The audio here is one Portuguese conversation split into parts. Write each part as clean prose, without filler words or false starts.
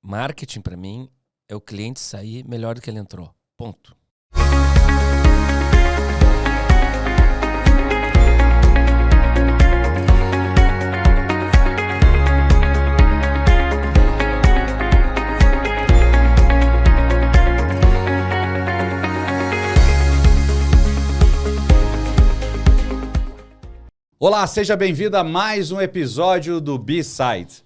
marketing para mim é o cliente sair melhor do que ele entrou. Ponto. Olá, seja bem-vindo a mais um episódio do B-Side.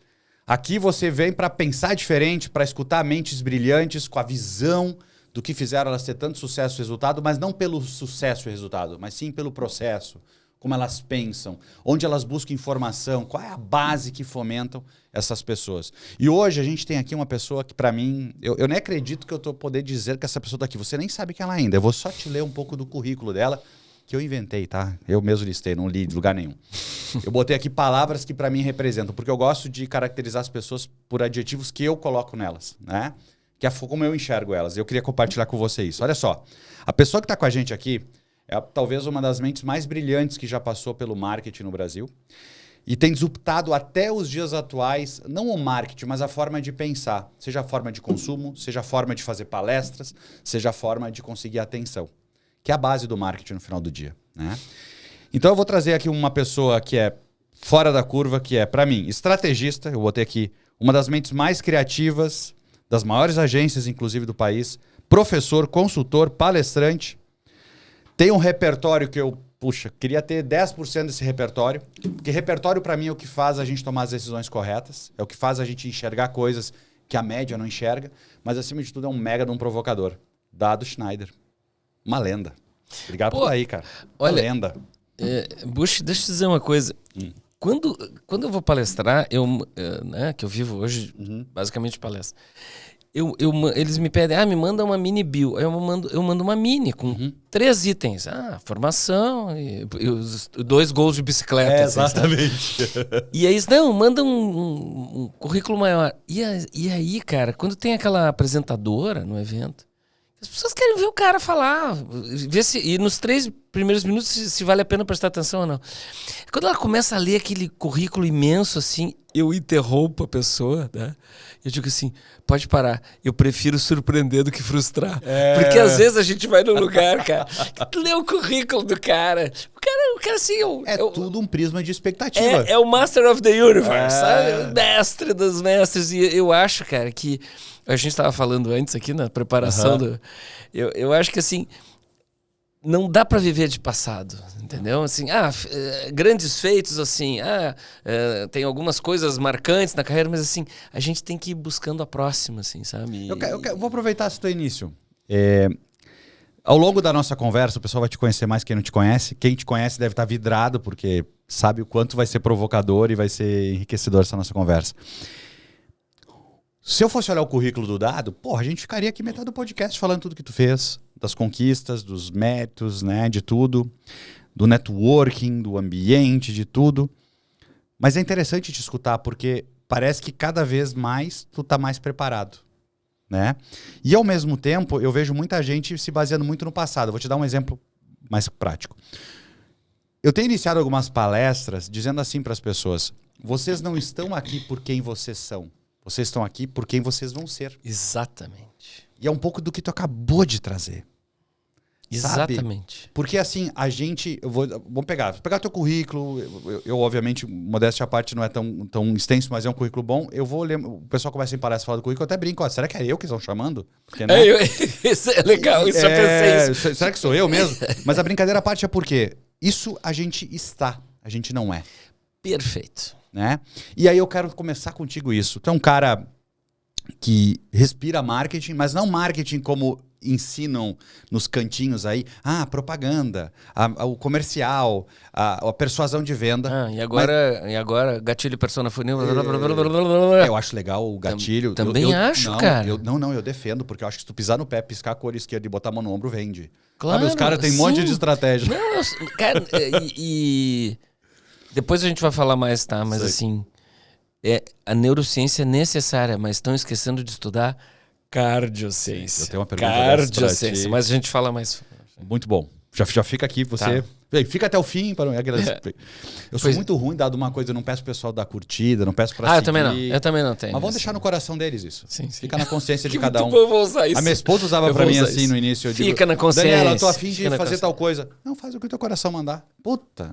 Aqui você vem para pensar diferente, para escutar mentes brilhantes com a visão do que fizeram elas ter tanto sucesso e resultado, mas não pelo sucesso e resultado, mas sim pelo processo, como elas pensam, onde elas buscam informação, qual é a base que fomentam essas pessoas. E hoje a gente tem aqui uma pessoa que, para mim, eu nem acredito que eu estou podendo dizer que essa pessoa está aqui. Você nem sabe quem ela é ainda. Eu vou só te ler um pouco do currículo dela, que eu inventei, tá? Eu mesmo listei, não li de lugar nenhum. Eu botei aqui palavras que para mim representam, porque eu gosto de caracterizar as pessoas por adjetivos que eu coloco nelas, né? Que é como eu enxergo elas. Eu queria compartilhar com você isso. Olha só, a pessoa que está com a gente aqui é talvez uma das mentes mais brilhantes que já passou pelo marketing no Brasil e tem disruptado até os dias atuais, não o marketing, mas a forma de pensar, seja a forma de consumo, seja a forma de fazer palestras, seja a forma de conseguir atenção, que é a base do marketing no final do dia, né? Então eu vou trazer aqui uma pessoa que é fora da curva, que é, para mim, estrategista. Eu botei aqui uma das mentes mais criativas, das maiores agências, inclusive, do país. Professor, consultor, palestrante. Tem um repertório que eu, queria ter 10% desse repertório. Porque repertório, para mim, é o que faz a gente tomar as decisões corretas. É o que faz a gente enxergar coisas que a média não enxerga. Mas, acima de tudo, é um mega de um provocador. Dado Schneider. Uma lenda. Obrigado por aí, cara. Uma lenda. Bush, deixa eu te dizer uma coisa. Quando eu vou palestrar, né, que eu vivo hoje basicamente palestra, eles me pedem, me manda uma mini bio. Aí eu mando uma mini com 3 itens. Aí os 2 gols de bicicleta. Exatamente. E aí, não, manda um currículo maior. E aí, cara, quando tem aquela apresentadora no evento, as pessoas querem ver o cara falar, ver e nos 3 primeiros minutos se vale a pena prestar atenção ou não. Quando ela começa a ler aquele currículo imenso assim, eu interrompo a pessoa, né? Eu digo assim, pode parar, eu prefiro surpreender do que frustrar. Porque às vezes a gente vai num lugar, cara, lê o currículo do cara. O cara assim... tudo um prisma de expectativa. É o Master of the Universe, sabe? O mestre dos mestres. E eu acho, cara, que... A gente estava falando antes aqui na preparação do... Eu acho que assim, não dá para viver de passado, entendeu? Assim, grandes feitos, assim, tem algumas coisas marcantes na carreira, mas assim, a gente tem que ir buscando a próxima, assim, sabe? Eu vou aproveitar esse teu início. Ao longo da nossa conversa, o pessoal vai te conhecer mais quem não te conhece. Quem te conhece deve estar vidrado, porque sabe o quanto vai ser provocador e vai ser enriquecedor essa nossa conversa. Se eu fosse olhar o currículo do Dado, a gente ficaria aqui metade do podcast falando tudo que tu fez, das conquistas, dos méritos, né, de tudo, do networking, do ambiente, de tudo. Mas é interessante te escutar, porque parece que cada vez mais tu tá mais preparado, né? E ao mesmo tempo, eu vejo muita gente se baseando muito no passado. Eu vou te dar um exemplo mais prático. Eu tenho iniciado algumas palestras dizendo assim para as pessoas: vocês não estão aqui por quem vocês são. Vocês estão aqui por quem vocês vão ser. Exatamente. E é um pouco do que tu acabou de trazer. Exatamente. Sabe? Porque assim, a gente... Vamos pegar teu currículo. Eu, obviamente, modéstia à parte, não é tão extenso, mas é um currículo bom. Eu vou ler... O pessoal começa em palestra a falar do currículo, eu até brinco. Será que é eu que estão chamando? Porque, né? Isso é legal, isso já pensei isso. Será que sou eu mesmo? Mas a brincadeira à parte é porque isso a gente está, a gente não é. Perfeito. Né? E aí eu quero começar contigo isso. Tu é um cara que respira marketing, mas não marketing como ensinam nos cantinhos aí. Propaganda, o comercial, a persuasão de venda. E agora gatilho, persona, funil... Eu acho legal o gatilho. Também acho, cara. Eu defendo, porque eu acho que se tu pisar no pé, piscar a cor esquerda e botar a mão no ombro, vende. Claro, os caras têm um monte de estratégia. Não, cara, e depois a gente vai falar mais, tá? Mas assim, a neurociência é necessária, mas estão esquecendo de estudar cardiociência. Eu tenho uma pergunta dessa pra ti. Mas a gente fala mais. Muito bom. Já fica aqui, você... Tá. Fica até o fim para não agradecer. Eu sou muito ruim, dado uma coisa, eu não peço pro pessoal dar curtida, não peço pra seguir. Eu também não. Eu também não tenho. Mas vamos deixar no coração deles isso. Sim. Fica na consciência de Que cada um. muito bom, eu vou usar isso. A minha esposa usava pra mim assim no início. Eu Fica na consciência. Daniela, eu tô afim de fazer tal coisa. Não, faz o que o teu coração mandar. Puta,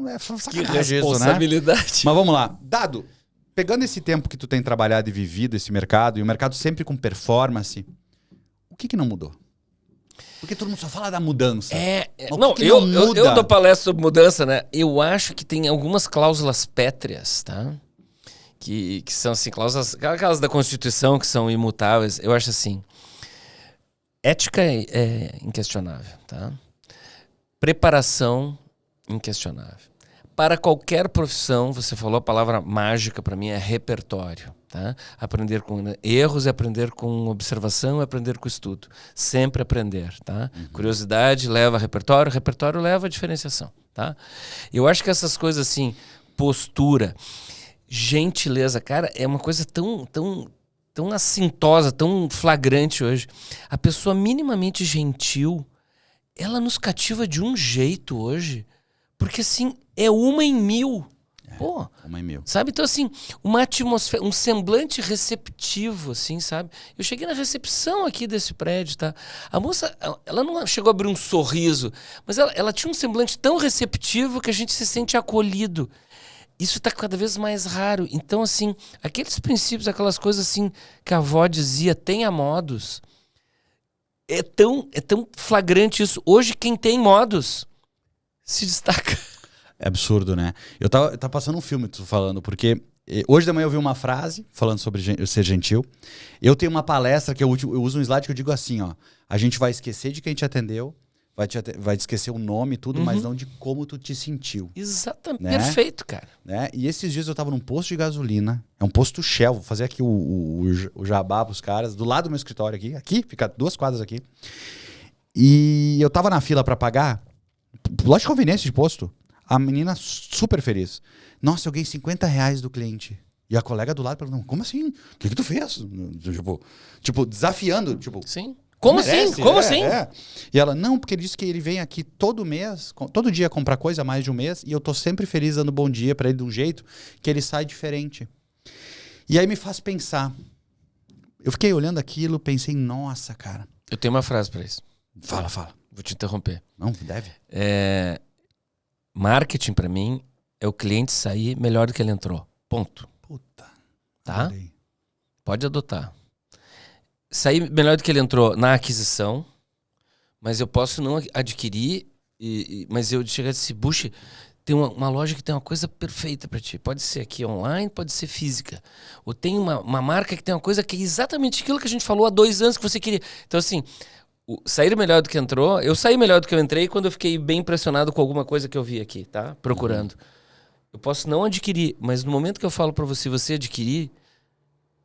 é sacanagem isso, né? Responsabilidade. Mas vamos lá. Dado, pegando esse tempo que tu tem trabalhado e vivido esse mercado, e o mercado sempre com performance, o que não mudou? Porque todo mundo só fala da mudança. Não, eu dou palestra sobre mudança, né? Eu acho que tem algumas cláusulas pétreas, tá? Que são assim, cláusulas, aquelas da Constituição que são imutáveis. Eu acho assim, ética é inquestionável, tá? Preparação, inquestionável. Para qualquer profissão, você falou a palavra mágica para mim, é repertório. Tá? Aprender com erros é aprender com observação, é aprender com estudo. Sempre aprender. Tá? Curiosidade leva a repertório, repertório leva a diferenciação. Tá? Eu acho que essas coisas assim, postura, gentileza, cara, é uma coisa tão assintosa, tão flagrante hoje. A pessoa minimamente gentil, ela nos cativa de um jeito hoje, porque assim, é 1 em 1000. Pô, 1 em 1000. Sabe? Então, assim, uma atmosfera, um semblante receptivo, assim, sabe? Eu cheguei na recepção aqui desse prédio, tá? A moça, ela não chegou a abrir um sorriso, mas ela tinha um semblante tão receptivo que a gente se sente acolhido. Isso está cada vez mais raro. Então, assim, aqueles princípios, aquelas coisas, assim, que a avó dizia, tenha modos. É tão flagrante isso. Hoje, quem tem modos se destaca. É absurdo, né? Eu tava passando um filme, tô falando, porque hoje de manhã eu vi uma frase falando sobre ser gentil. Eu tenho uma palestra que eu uso um slide que eu digo assim, ó. A gente vai esquecer de quem te atendeu, vai esquecer o nome e tudo, mas não de como tu te sentiu. Exatamente. Né? Perfeito, cara. Né? E esses dias eu tava num posto de gasolina, é um posto Shell, vou fazer aqui o jabá pros caras, do lado do meu escritório aqui, fica 2 quadras aqui. E eu tava na fila pra pagar, loja de conveniência de posto. A menina super feliz. Nossa, eu ganhei R$50 do cliente. E a colega do lado perguntou, como assim? O que tu fez? Tipo, desafiando. Tipo, sim. Como merece, assim? Como assim? E ela, não, porque ele disse que ele vem aqui todo mês, todo dia comprar coisa, mais de um mês, e eu tô sempre feliz dando bom dia pra ele de um jeito que ele sai diferente. E aí me faz pensar. Eu fiquei olhando aquilo, pensei, nossa, cara. Eu tenho uma frase pra isso. Fala. Vou te interromper. Não, deve. Marketing, pra mim, é o cliente sair melhor do que ele entrou. Ponto. Puta. Tá? Adorei. Pode adotar. Sair melhor do que ele entrou na aquisição, mas eu posso não adquirir, mas eu chegar desse Bush, tem uma loja que tem uma coisa perfeita pra ti. Pode ser aqui online, pode ser física. Ou tem uma marca que tem uma coisa que é exatamente aquilo que a gente falou há 2 anos que você queria. Então, assim, sair melhor do que entrou. Eu saí melhor do que eu entrei quando eu fiquei bem impressionado com alguma coisa que eu vi aqui, tá? Procurando. Eu posso não adquirir, mas no momento que eu falo pra você adquirir,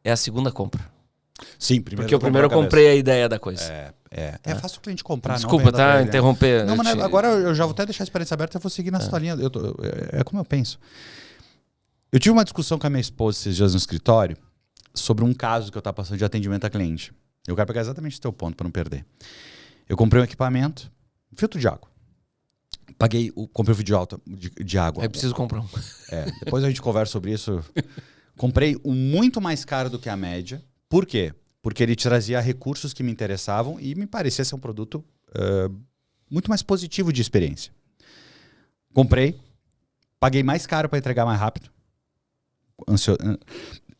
é a segunda compra. Sim, primeiro. Porque o primeiro eu comprei a ideia da coisa. É fácil o cliente comprar. Desculpa, não tá? Interromper. Não, mas agora eu já vou até deixar a experiência aberta e vou seguir na sua linha. É como eu penso. Eu tive uma discussão com a minha esposa esses dias no escritório sobre um caso que eu estava passando de atendimento a cliente. Eu quero pegar exatamente o teu ponto para não perder. Eu comprei um equipamento, filtro de água. Comprei o filtro de água. Aí preciso comprar um. Depois a gente conversa sobre isso. Comprei um muito mais caro do que a média. Por quê? Porque ele trazia recursos que me interessavam e me parecia ser um produto muito mais positivo de experiência. Comprei, paguei mais caro para entregar mais rápido.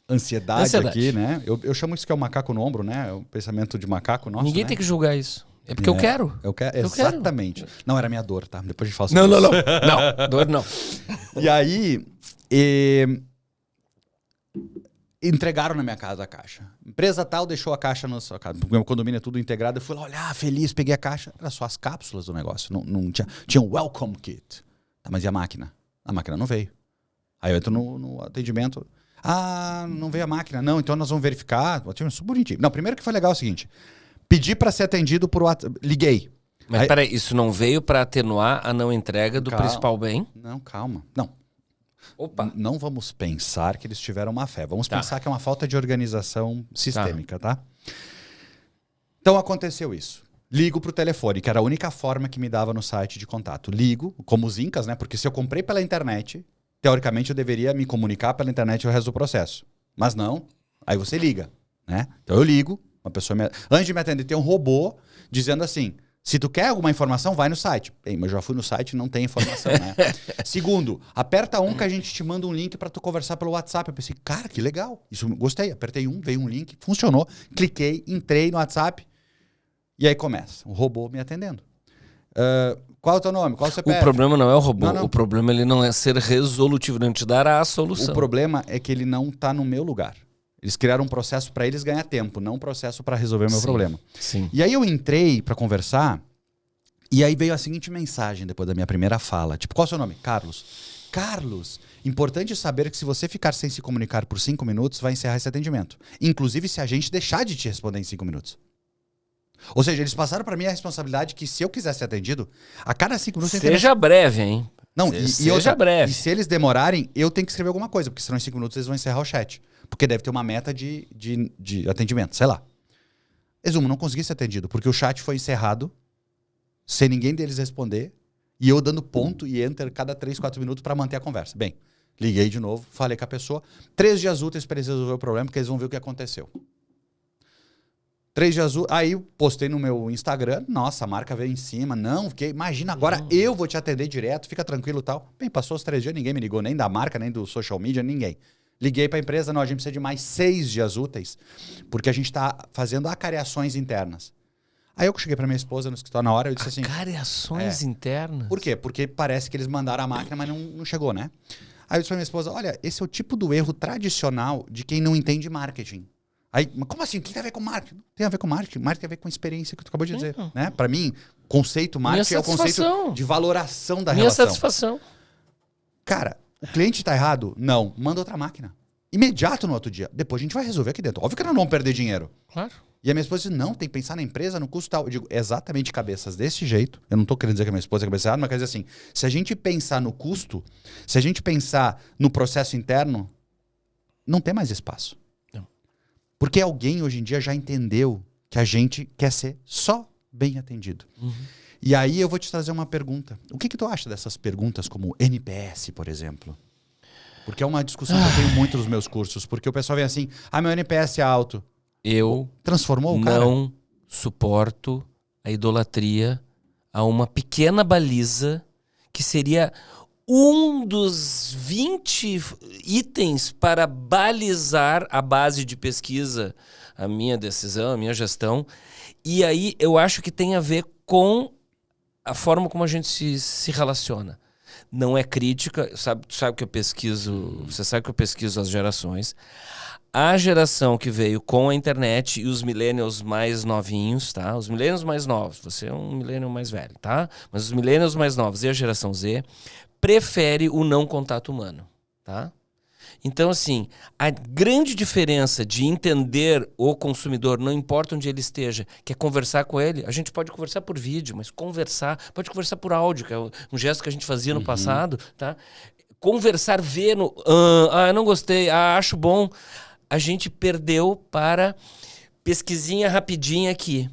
Ansiedade aqui, né? Eu chamo isso que é o macaco no ombro, né? É o pensamento de macaco nosso. Ninguém né? tem que julgar isso. É porque eu quero. Exatamente. Quero. Não, era minha dor, tá? Depois a gente fala sobre isso. Não, dor não. E aí, entregaram na minha casa a caixa. Empresa tal deixou a caixa na sua casa. O meu condomínio é tudo integrado. Eu fui lá olhar, feliz, peguei a caixa. Era só as cápsulas do negócio. Não tinha um welcome kit. Tá, mas e a máquina? A máquina não veio. Aí eu entro no atendimento. Ah, não veio a máquina. Não, então nós vamos verificar. Super bonitinho. Não, primeiro que foi legal é o seguinte. Pedi para ser atendido por WhatsApp. Liguei. Mas aí, peraí, isso não veio para atenuar a não entrega do principal bem? Não, calma. Não. Opa. Não vamos pensar que eles tiveram má fé. Vamos pensar que é uma falta de organização sistêmica, tá? Então aconteceu isso. Ligo pro telefone, que era a única forma que me dava no site de contato. Ligo, como os incas, né? Porque se eu comprei pela internet, teoricamente eu deveria me comunicar pela internet o resto do processo. Mas não, aí você liga, né? Então eu ligo, uma pessoa antes de me atender tem um robô dizendo assim, se tu quer alguma informação, vai no site. Bem, mas eu já fui no site e não tem informação, né? Segundo, aperta 1 que a gente te manda um link para tu conversar pelo WhatsApp. Eu pensei, cara, que legal. Isso gostei. Apertei 1, veio um link, funcionou. Cliquei, entrei no WhatsApp. E aí começa, um robô me atendendo. Qual é o teu nome? Qual é o CPF? O problema não é o robô. Não. O problema ele não é ser resolutivo, não te dar a solução. O problema é que ele não está no meu lugar. Eles criaram um processo para eles ganhar tempo, não um processo para resolver o meu problema. Sim. E aí eu entrei para conversar, e aí veio a seguinte mensagem depois da minha primeira fala. Tipo, qual é o seu nome? Carlos. Carlos, importante saber que se você ficar sem se comunicar por 5 minutos, vai encerrar esse atendimento. Inclusive se a gente deixar de te responder em 5 minutos. Ou seja, eles passaram para mim a responsabilidade que se eu quisesse ser atendido, a cada 5 minutos... Seja breve, hein? Não, seja breve. E se eles demorarem, eu tenho que escrever alguma coisa, porque senão em 5 minutos eles vão encerrar o chat. Porque deve ter uma meta de atendimento, sei lá. Resumo, não consegui ser atendido, porque o chat foi encerrado, sem ninguém deles responder, e eu dando ponto e enter cada 3, 4 minutos para manter a conversa. Bem, liguei de novo, falei com a pessoa, 3 dias úteis para eles resolver o problema, porque eles vão ver o que aconteceu. 3 dias úteis, aí postei no meu Instagram, nossa, a marca veio em cima, não, fiquei, imagina, agora eu vou te atender direto, fica tranquilo e tal. Bem, passou os 3 dias, ninguém me ligou, nem da marca, nem do social media, ninguém. Liguei para a empresa, não, a gente precisa de mais 6 dias úteis, porque a gente está fazendo acareações internas. Aí eu cheguei para minha esposa no escritório na hora, eu disse assim... Acareações internas? Por quê? Porque parece que eles mandaram a máquina, mas não chegou, né? Aí eu disse para minha esposa, olha, esse é o tipo do erro tradicional de quem não entende marketing. Aí, mas como assim? O que tem a ver com marketing? Não tem a ver com marketing. Marketing tem a ver com a experiência que tu acabou de dizer. Né? Para mim, conceito marketing é o conceito de valoração da relação. Minha satisfação. Cara, o cliente está errado? Não. Manda outra máquina. Imediato no outro dia. Depois a gente vai resolver aqui dentro. Óbvio que nós não vamos perder dinheiro. Claro. E a minha esposa disse, não, tem que pensar na empresa, no custo tal. Eu digo, exatamente cabeças desse jeito. Eu não estou querendo dizer que a minha esposa é cabeça errada, mas quer dizer assim, se a gente pensar no custo, se a gente pensar no processo interno, não tem mais espaço. Não. Porque alguém hoje em dia já entendeu que a gente quer ser só bem atendido. Uhum. E aí eu vou te trazer uma pergunta. O que tu acha dessas perguntas como NPS, por exemplo? Porque é uma discussão que eu tenho muito nos meus cursos. Porque o pessoal vem assim, meu NPS é alto. Eu transformou o cara? Não suporto a idolatria a uma pequena baliza que seria um dos 20 itens para balizar a base de pesquisa, a minha decisão, a minha gestão. E aí eu acho que tem a ver com a forma como a gente se relaciona. Não é crítica, sabe que eu pesquiso, você sabe que eu pesquiso as gerações. A geração que veio com a internet e os millennials mais novinhos, tá? Os millennials mais novos, você é um millennial mais velho, tá? Mas os millennials mais novos e a geração Z prefere o não contato humano, tá? Então, assim, a grande diferença de entender o consumidor, não importa onde ele esteja, que é conversar com ele, a gente pode conversar por vídeo, mas pode conversar por áudio, que é um gesto que a gente fazia no passado, tá? Conversar, ver no... não gostei, acho bom... A gente perdeu para pesquisinha rapidinha aqui.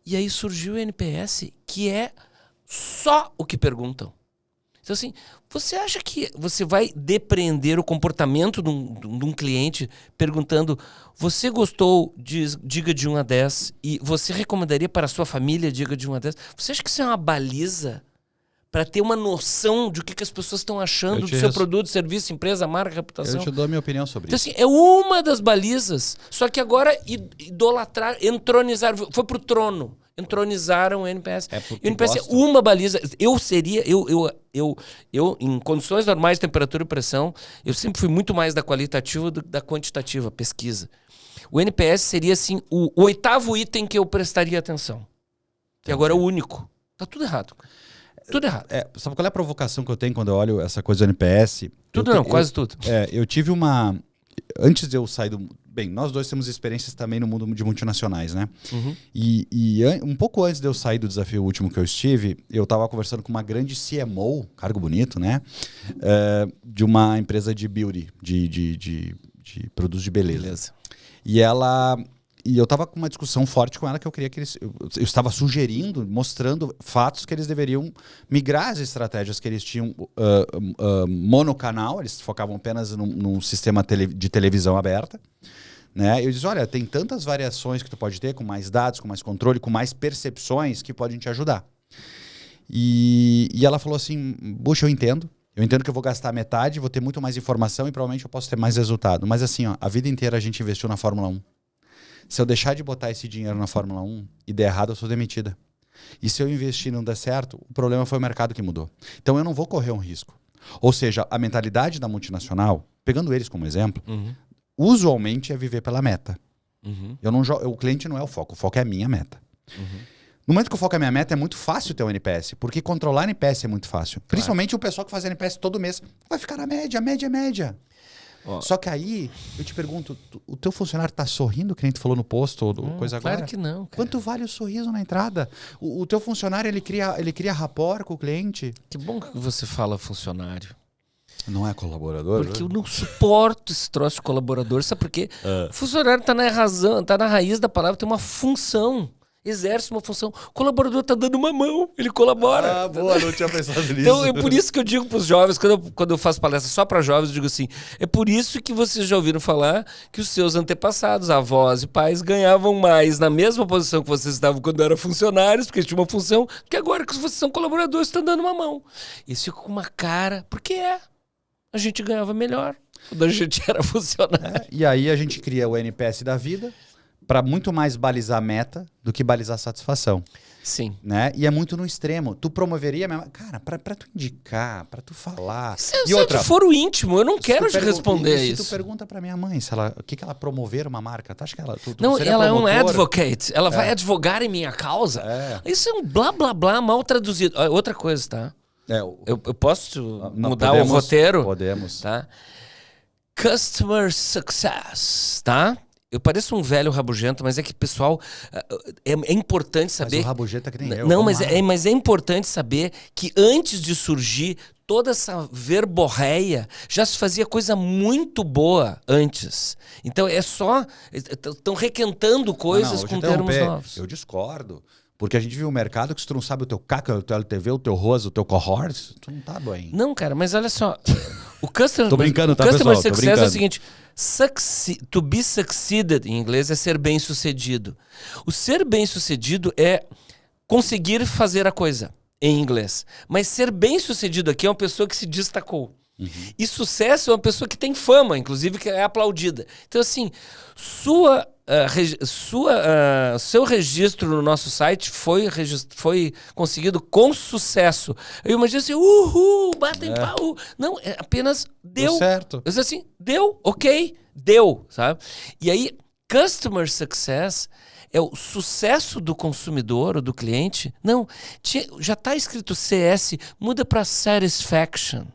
E aí surgiu o NPS, que é só o que perguntam. Então, assim, você acha que você vai depreender o comportamento de um cliente perguntando, você gostou, diga de 1 a 10, e você recomendaria para a sua família, diga de 1 a 10? Você acha que isso é uma baliza para ter uma noção de o que as pessoas estão achando do seu produto, serviço, empresa, marca, reputação? Eu te dou a minha opinião sobre isso. Então, assim, é uma das balizas, só que agora idolatrar, entronizar, foi pro trono, entronizaram o NPS. O NPS é uma baliza. Eu em condições normais de temperatura e pressão, eu sempre fui muito mais da qualitativa do que da quantitativa, pesquisa. O NPS seria, assim, o 8º item que eu prestaria atenção. E agora é o único. Tá tudo errado. Tudo errado. Sabe qual é a provocação que eu tenho quando eu olho essa coisa do NPS? Quase tudo. Eu tive uma... Antes de eu sair do... Bem, nós dois temos experiências também no mundo de multinacionais, né? Uhum. E um pouco antes de eu sair do desafio último que eu estive, eu estava conversando com uma grande CMO, cargo bonito, né? De uma empresa de beauty, de produtos de beleza. E eu estava com uma discussão forte com ela que eu queria que eles... Eu estava sugerindo, mostrando fatos que eles deveriam migrar as estratégias que eles tinham monocanal, eles focavam apenas num sistema de televisão aberta. Né? Eu disse, olha, tem tantas variações que tu pode ter, com mais dados, com mais controle, com mais percepções que podem te ajudar. E ela falou assim, Bush, eu entendo que eu vou gastar metade, vou ter muito mais informação e provavelmente eu posso ter mais resultado. Mas assim, ó, a vida inteira a gente investiu na Fórmula 1. Se eu deixar de botar esse dinheiro na Fórmula 1 e der errado, eu sou demitida. E se eu investir e não der certo, o problema foi o mercado que mudou. Então eu não vou correr um risco. Ou seja, a mentalidade da multinacional, pegando eles como exemplo, usualmente é viver pela meta. O cliente não é o foco é a minha meta. No momento que o foco é a minha meta, é muito fácil ter um NPS, porque controlar NPS é muito fácil. Principalmente o pessoal que faz NPS todo mês vai ficar na média. Oh. Só que aí, eu te pergunto, o teu funcionário tá sorrindo, que nem tu falou no post ou coisa agora? Claro que não, cara. Quanto vale o sorriso na entrada? O teu funcionário, ele cria rapport com o cliente? Que bom que você fala funcionário. Não é colaborador? Porque eu não suporto esse troço de colaborador. Sabe por quê? O funcionário tá na raiz da palavra, tem uma função. Exerce uma função. O colaborador tá dando uma mão, ele colabora. Ah, boa, não tinha pensado nisso. Então é por isso que eu digo pros jovens, quando eu faço palestra só para jovens, eu digo assim, é por isso que vocês já ouviram falar que os seus antepassados, avós e pais, ganhavam mais na mesma posição que vocês estavam quando eram funcionários, porque eles tinham uma função, que agora que vocês são colaboradores, estão dando uma mão. E isso fica com uma cara, porque a gente ganhava melhor quando a gente era funcionário. E aí a gente cria o NPS da vida, para muito mais balizar meta do que balizar satisfação. Sim. Né? E é muito no extremo. Tu promoveria... Cara, pra tu indicar, pra tu falar... Se é foro íntimo, eu não quero te responder isso. Se tu pergunta pra minha mãe o que ela promover uma marca, tu acha que ela... Não, ela é um advocate. Ela vai advogar em minha causa. Isso é um blá, blá, blá mal traduzido. Outra coisa, tá? Eu posso mudar o roteiro? Podemos. Tá? Customer Success, tá? Eu pareço um velho rabugento, mas é que, pessoal, é importante saber... Mas o rabugento é que nem eu. Não, mas é importante saber que antes de surgir toda essa verborreia, já se fazia coisa muito boa antes. Então é só... Estão requentando coisas com termos novos. Eu discordo. Porque a gente viu um mercado que se tu não sabe o teu CAC, o teu LTV, o teu ROAS, o teu cohort, tu não tá bem. Não, cara, mas olha só. O Customer, tô brincando, tá, Customer pessoal? Success é o seguinte... To be succeeded, em inglês, é ser bem-sucedido. O ser bem-sucedido é conseguir fazer a coisa, em inglês. Mas ser bem-sucedido aqui é uma pessoa que se destacou. E sucesso é uma pessoa que tem fama, inclusive, que é aplaudida. Então, assim, seu registro no nosso site foi conseguido com sucesso. Eu imagino assim, batem pau. Não, apenas deu. Deu certo. Eu disse assim, deu, ok, deu, sabe? E aí, Customer Success é o sucesso do consumidor ou do cliente. Não, já está escrito CS, muda para Satisfaction.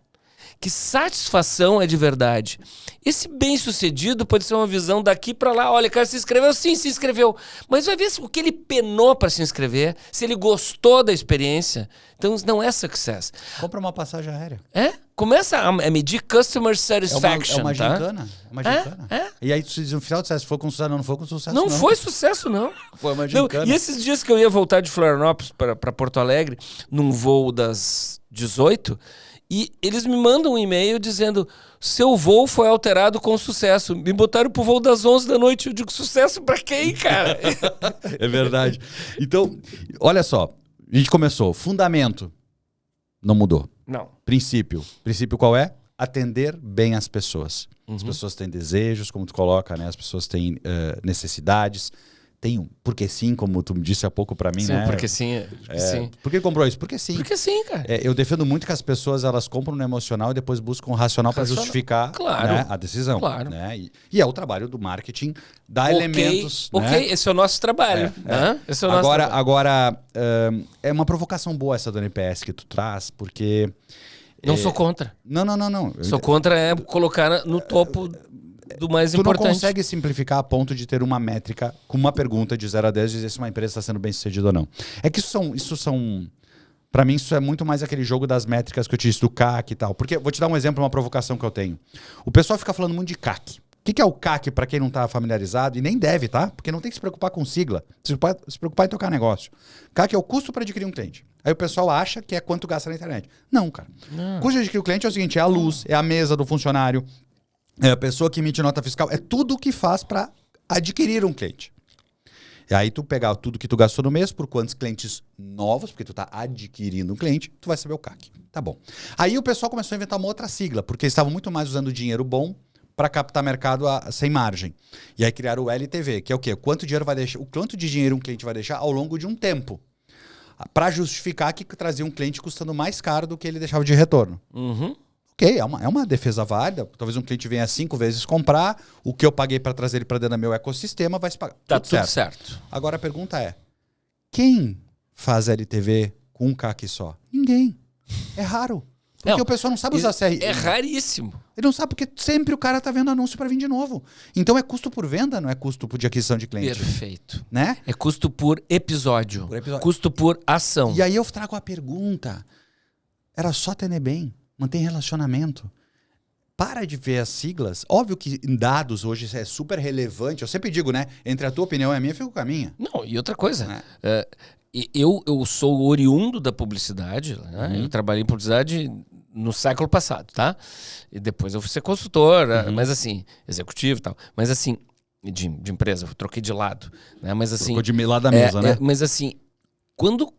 Que satisfação é de verdade. Esse bem-sucedido pode ser uma visão daqui para lá. Olha, cara, se inscreveu? Sim, se inscreveu. Mas vai ver o que ele penou para se inscrever, se ele gostou da experiência. Então, não é success. Compra uma passagem aérea. Começa a medir Customer Satisfaction. É uma gincana. E aí, no final do sucesso, foi com sucesso, não foi com sucesso, não. Não foi sucesso, não. Foi uma gincana. E esses dias que eu ia voltar de Florianópolis para Porto Alegre, num voo das 18... E eles me mandam um e-mail dizendo: seu voo foi alterado com sucesso. Me botaram pro voo das 11 da noite. Eu digo, sucesso pra quem, cara? É verdade. Então, olha só. A gente começou. Fundamento. Não mudou. Não. Princípio. Princípio qual é? Atender bem as pessoas. As pessoas têm desejos, como tu coloca, né? As pessoas têm necessidades. Tem um porque sim, como tu me disse há pouco pra mim, sim, né? Porque sim. Sim. Por que comprou isso? Porque sim. Porque sim, cara. Eu defendo muito que as pessoas elas compram no emocional e depois buscam o racional para justificar né, a decisão. Claro. Né? E é o trabalho do marketing dar elementos. Né? Esse é o nosso trabalho. Esse é o nosso trabalho. Agora, é uma provocação boa essa do NPS que tu traz, porque... Não sou contra. Não. Sou contra colocar no topo... do mais importante. Tu não consegue simplificar a ponto de ter uma métrica com uma pergunta de 0 a 10 dizer se uma empresa está sendo bem sucedida ou não. É que isso são para mim isso é muito mais aquele jogo das métricas que eu te disse do CAC e tal. Porque vou te dar um exemplo, uma provocação que eu tenho. O pessoal fica falando muito de CAC. que é o CAC para quem não tá familiarizado? E nem deve, tá? Porque não tem que se preocupar com sigla. Se preocupar em tocar negócio. CAC é o custo para adquirir um cliente. Aí o pessoal acha que é quanto gasta na internet. Não, cara. O custo de adquirir o cliente é o seguinte, é a luz, é a mesa do funcionário, é a pessoa que emite nota fiscal, é tudo o que faz para adquirir um cliente. E aí tu pegar tudo que tu gastou no mês, por quantos clientes novos, porque tu tá adquirindo um cliente, tu vai saber o CAC. Tá bom. Aí o pessoal começou a inventar uma outra sigla, porque eles estavam muito mais usando dinheiro bom para captar mercado sem margem. E aí criaram o LTV, que é o quê? Quanto de dinheiro um cliente vai deixar ao longo de um tempo. Para justificar que trazia um cliente custando mais caro do que ele deixava de retorno. Ok, é uma defesa válida. Talvez um cliente venha 5 vezes comprar, o que eu paguei para trazer ele para dentro do meu ecossistema vai se pagar. Tá tudo certo. Agora a pergunta é, quem faz LTV com um CAC só? Ninguém. É raro. Porque o pessoal não sabe usar CRM. É raríssimo. Ele não sabe porque sempre o cara tá vendo anúncio para vir de novo. Então é custo por venda, não é custo de aquisição de cliente. Perfeito. Né? É custo por episódio. Custo por ação. E aí eu trago a pergunta. Era só ter bem, mantém relacionamento. Para de ver as siglas. Óbvio que em dados hoje isso é super relevante. Eu sempre digo, né? Entre a tua opinião e a minha, eu fico com a minha. Não, e outra coisa. Eu sou oriundo da publicidade. Né? Eu trabalhei em publicidade no século passado, tá? E depois eu fui ser consultor, mas assim, executivo e tal. Mas assim, de empresa, eu troquei de lado. Né? Mas assim... Trocou de lado da mesa, né? Mas assim, quando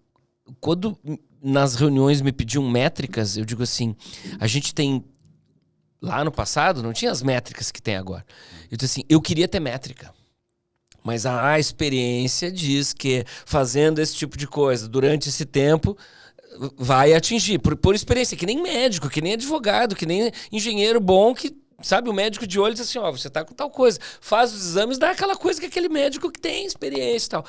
nas reuniões me pediam métricas, eu digo assim, a gente tem... Lá no passado não tinha as métricas que tem agora. Eu disse assim, eu queria ter métrica. Mas a experiência diz que fazendo esse tipo de coisa durante esse tempo vai atingir. Por experiência, que nem médico, que nem advogado, que nem engenheiro bom que, sabe, o médico de olho diz assim, ó, você tá com tal coisa. Faz os exames, dá aquela coisa que aquele médico que tem experiência e tal.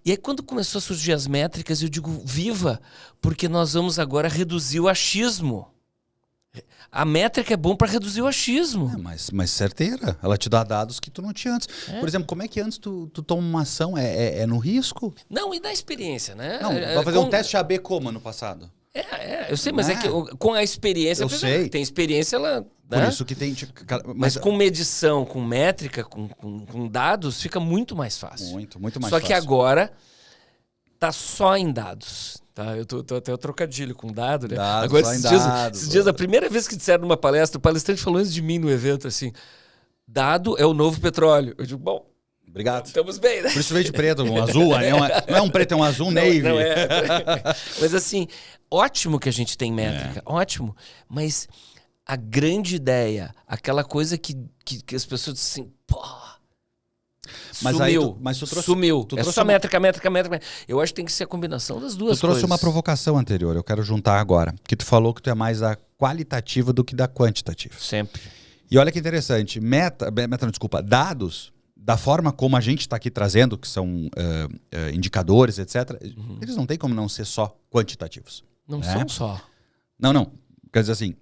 E aí quando começou a surgir as métricas, eu digo, viva, porque nós vamos agora reduzir o achismo. A métrica é bom para reduzir o achismo. Mas certeira. Ela te dá dados que tu não tinha antes. Por exemplo, como é que antes tu toma uma ação? É no risco? Não, e da experiência, né? Não, vai fazer um teste AB como ano passado? Eu sei, mas é que com a experiência... Eu sei. Tem experiência, ela... Por né? isso que tem... Mas com medição, com métrica, com dados, fica muito mais fácil. Muito mais fácil. Só que agora tá só em dados. Tá, eu tô até o trocadilho com dado, né? Dados, agora, dados, esses dias, a primeira vez que disseram numa palestra, o palestrante falou isso de mim no evento, assim, dado é o novo petróleo. Eu digo, bom, obrigado. Estamos bem, né? Por isso veio de preto, um azul, não é um preto, é um azul navy. Não é. Mas assim, ótimo que a gente tem métrica, ótimo, mas a grande ideia, aquela coisa que as pessoas dizem assim, pô, mas sumiu, mas tu trouxe, sumiu. Tu é trouxe só métrica. Eu acho que tem que ser a combinação das duas coisas. Tu trouxe uma provocação anterior, eu quero juntar agora. Que tu falou que tu é mais da qualitativa do que da quantitativa. Sempre. E olha que interessante, dados, da forma como a gente está aqui trazendo, que são indicadores, etc., eles não têm como não ser só quantitativos. Não são só. Não. Quer dizer assim,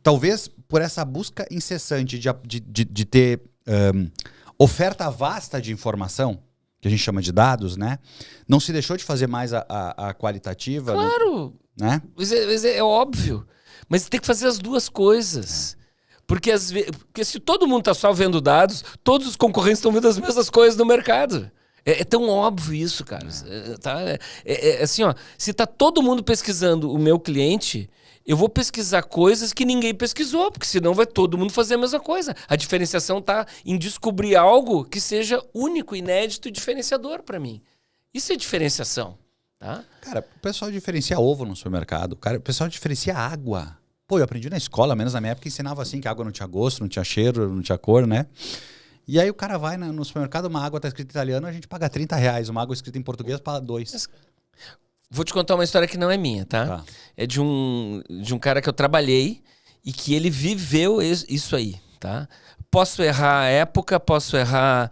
talvez por essa busca incessante de ter... oferta vasta de informação, que a gente chama de dados, né? Não se deixou de fazer mais a qualitativa. Claro! Né? Mas é óbvio. Mas tem que fazer as duas coisas. Porque se todo mundo está só vendo dados, todos os concorrentes estão vendo as mesmas coisas no mercado. É tão óbvio isso, cara. Assim, ó, se tá todo mundo pesquisando o meu cliente... Eu vou pesquisar coisas que ninguém pesquisou, porque senão vai todo mundo fazer a mesma coisa. A diferenciação está em descobrir algo que seja único, inédito e diferenciador para mim. Isso é diferenciação. Tá? Cara, o pessoal diferencia ovo no supermercado. Cara, o pessoal diferencia água. Pô, eu aprendi na escola, menos na minha época, ensinava assim, que a água não tinha gosto, não tinha cheiro, não tinha cor, né? E aí o cara vai no supermercado, uma água tá escrita em italiano, a gente paga R$30. Uma água escrita em português, paga 2. Vou te contar uma história que não é minha, tá? É de um cara que eu trabalhei e que ele viveu isso aí, tá? Posso errar a época, posso errar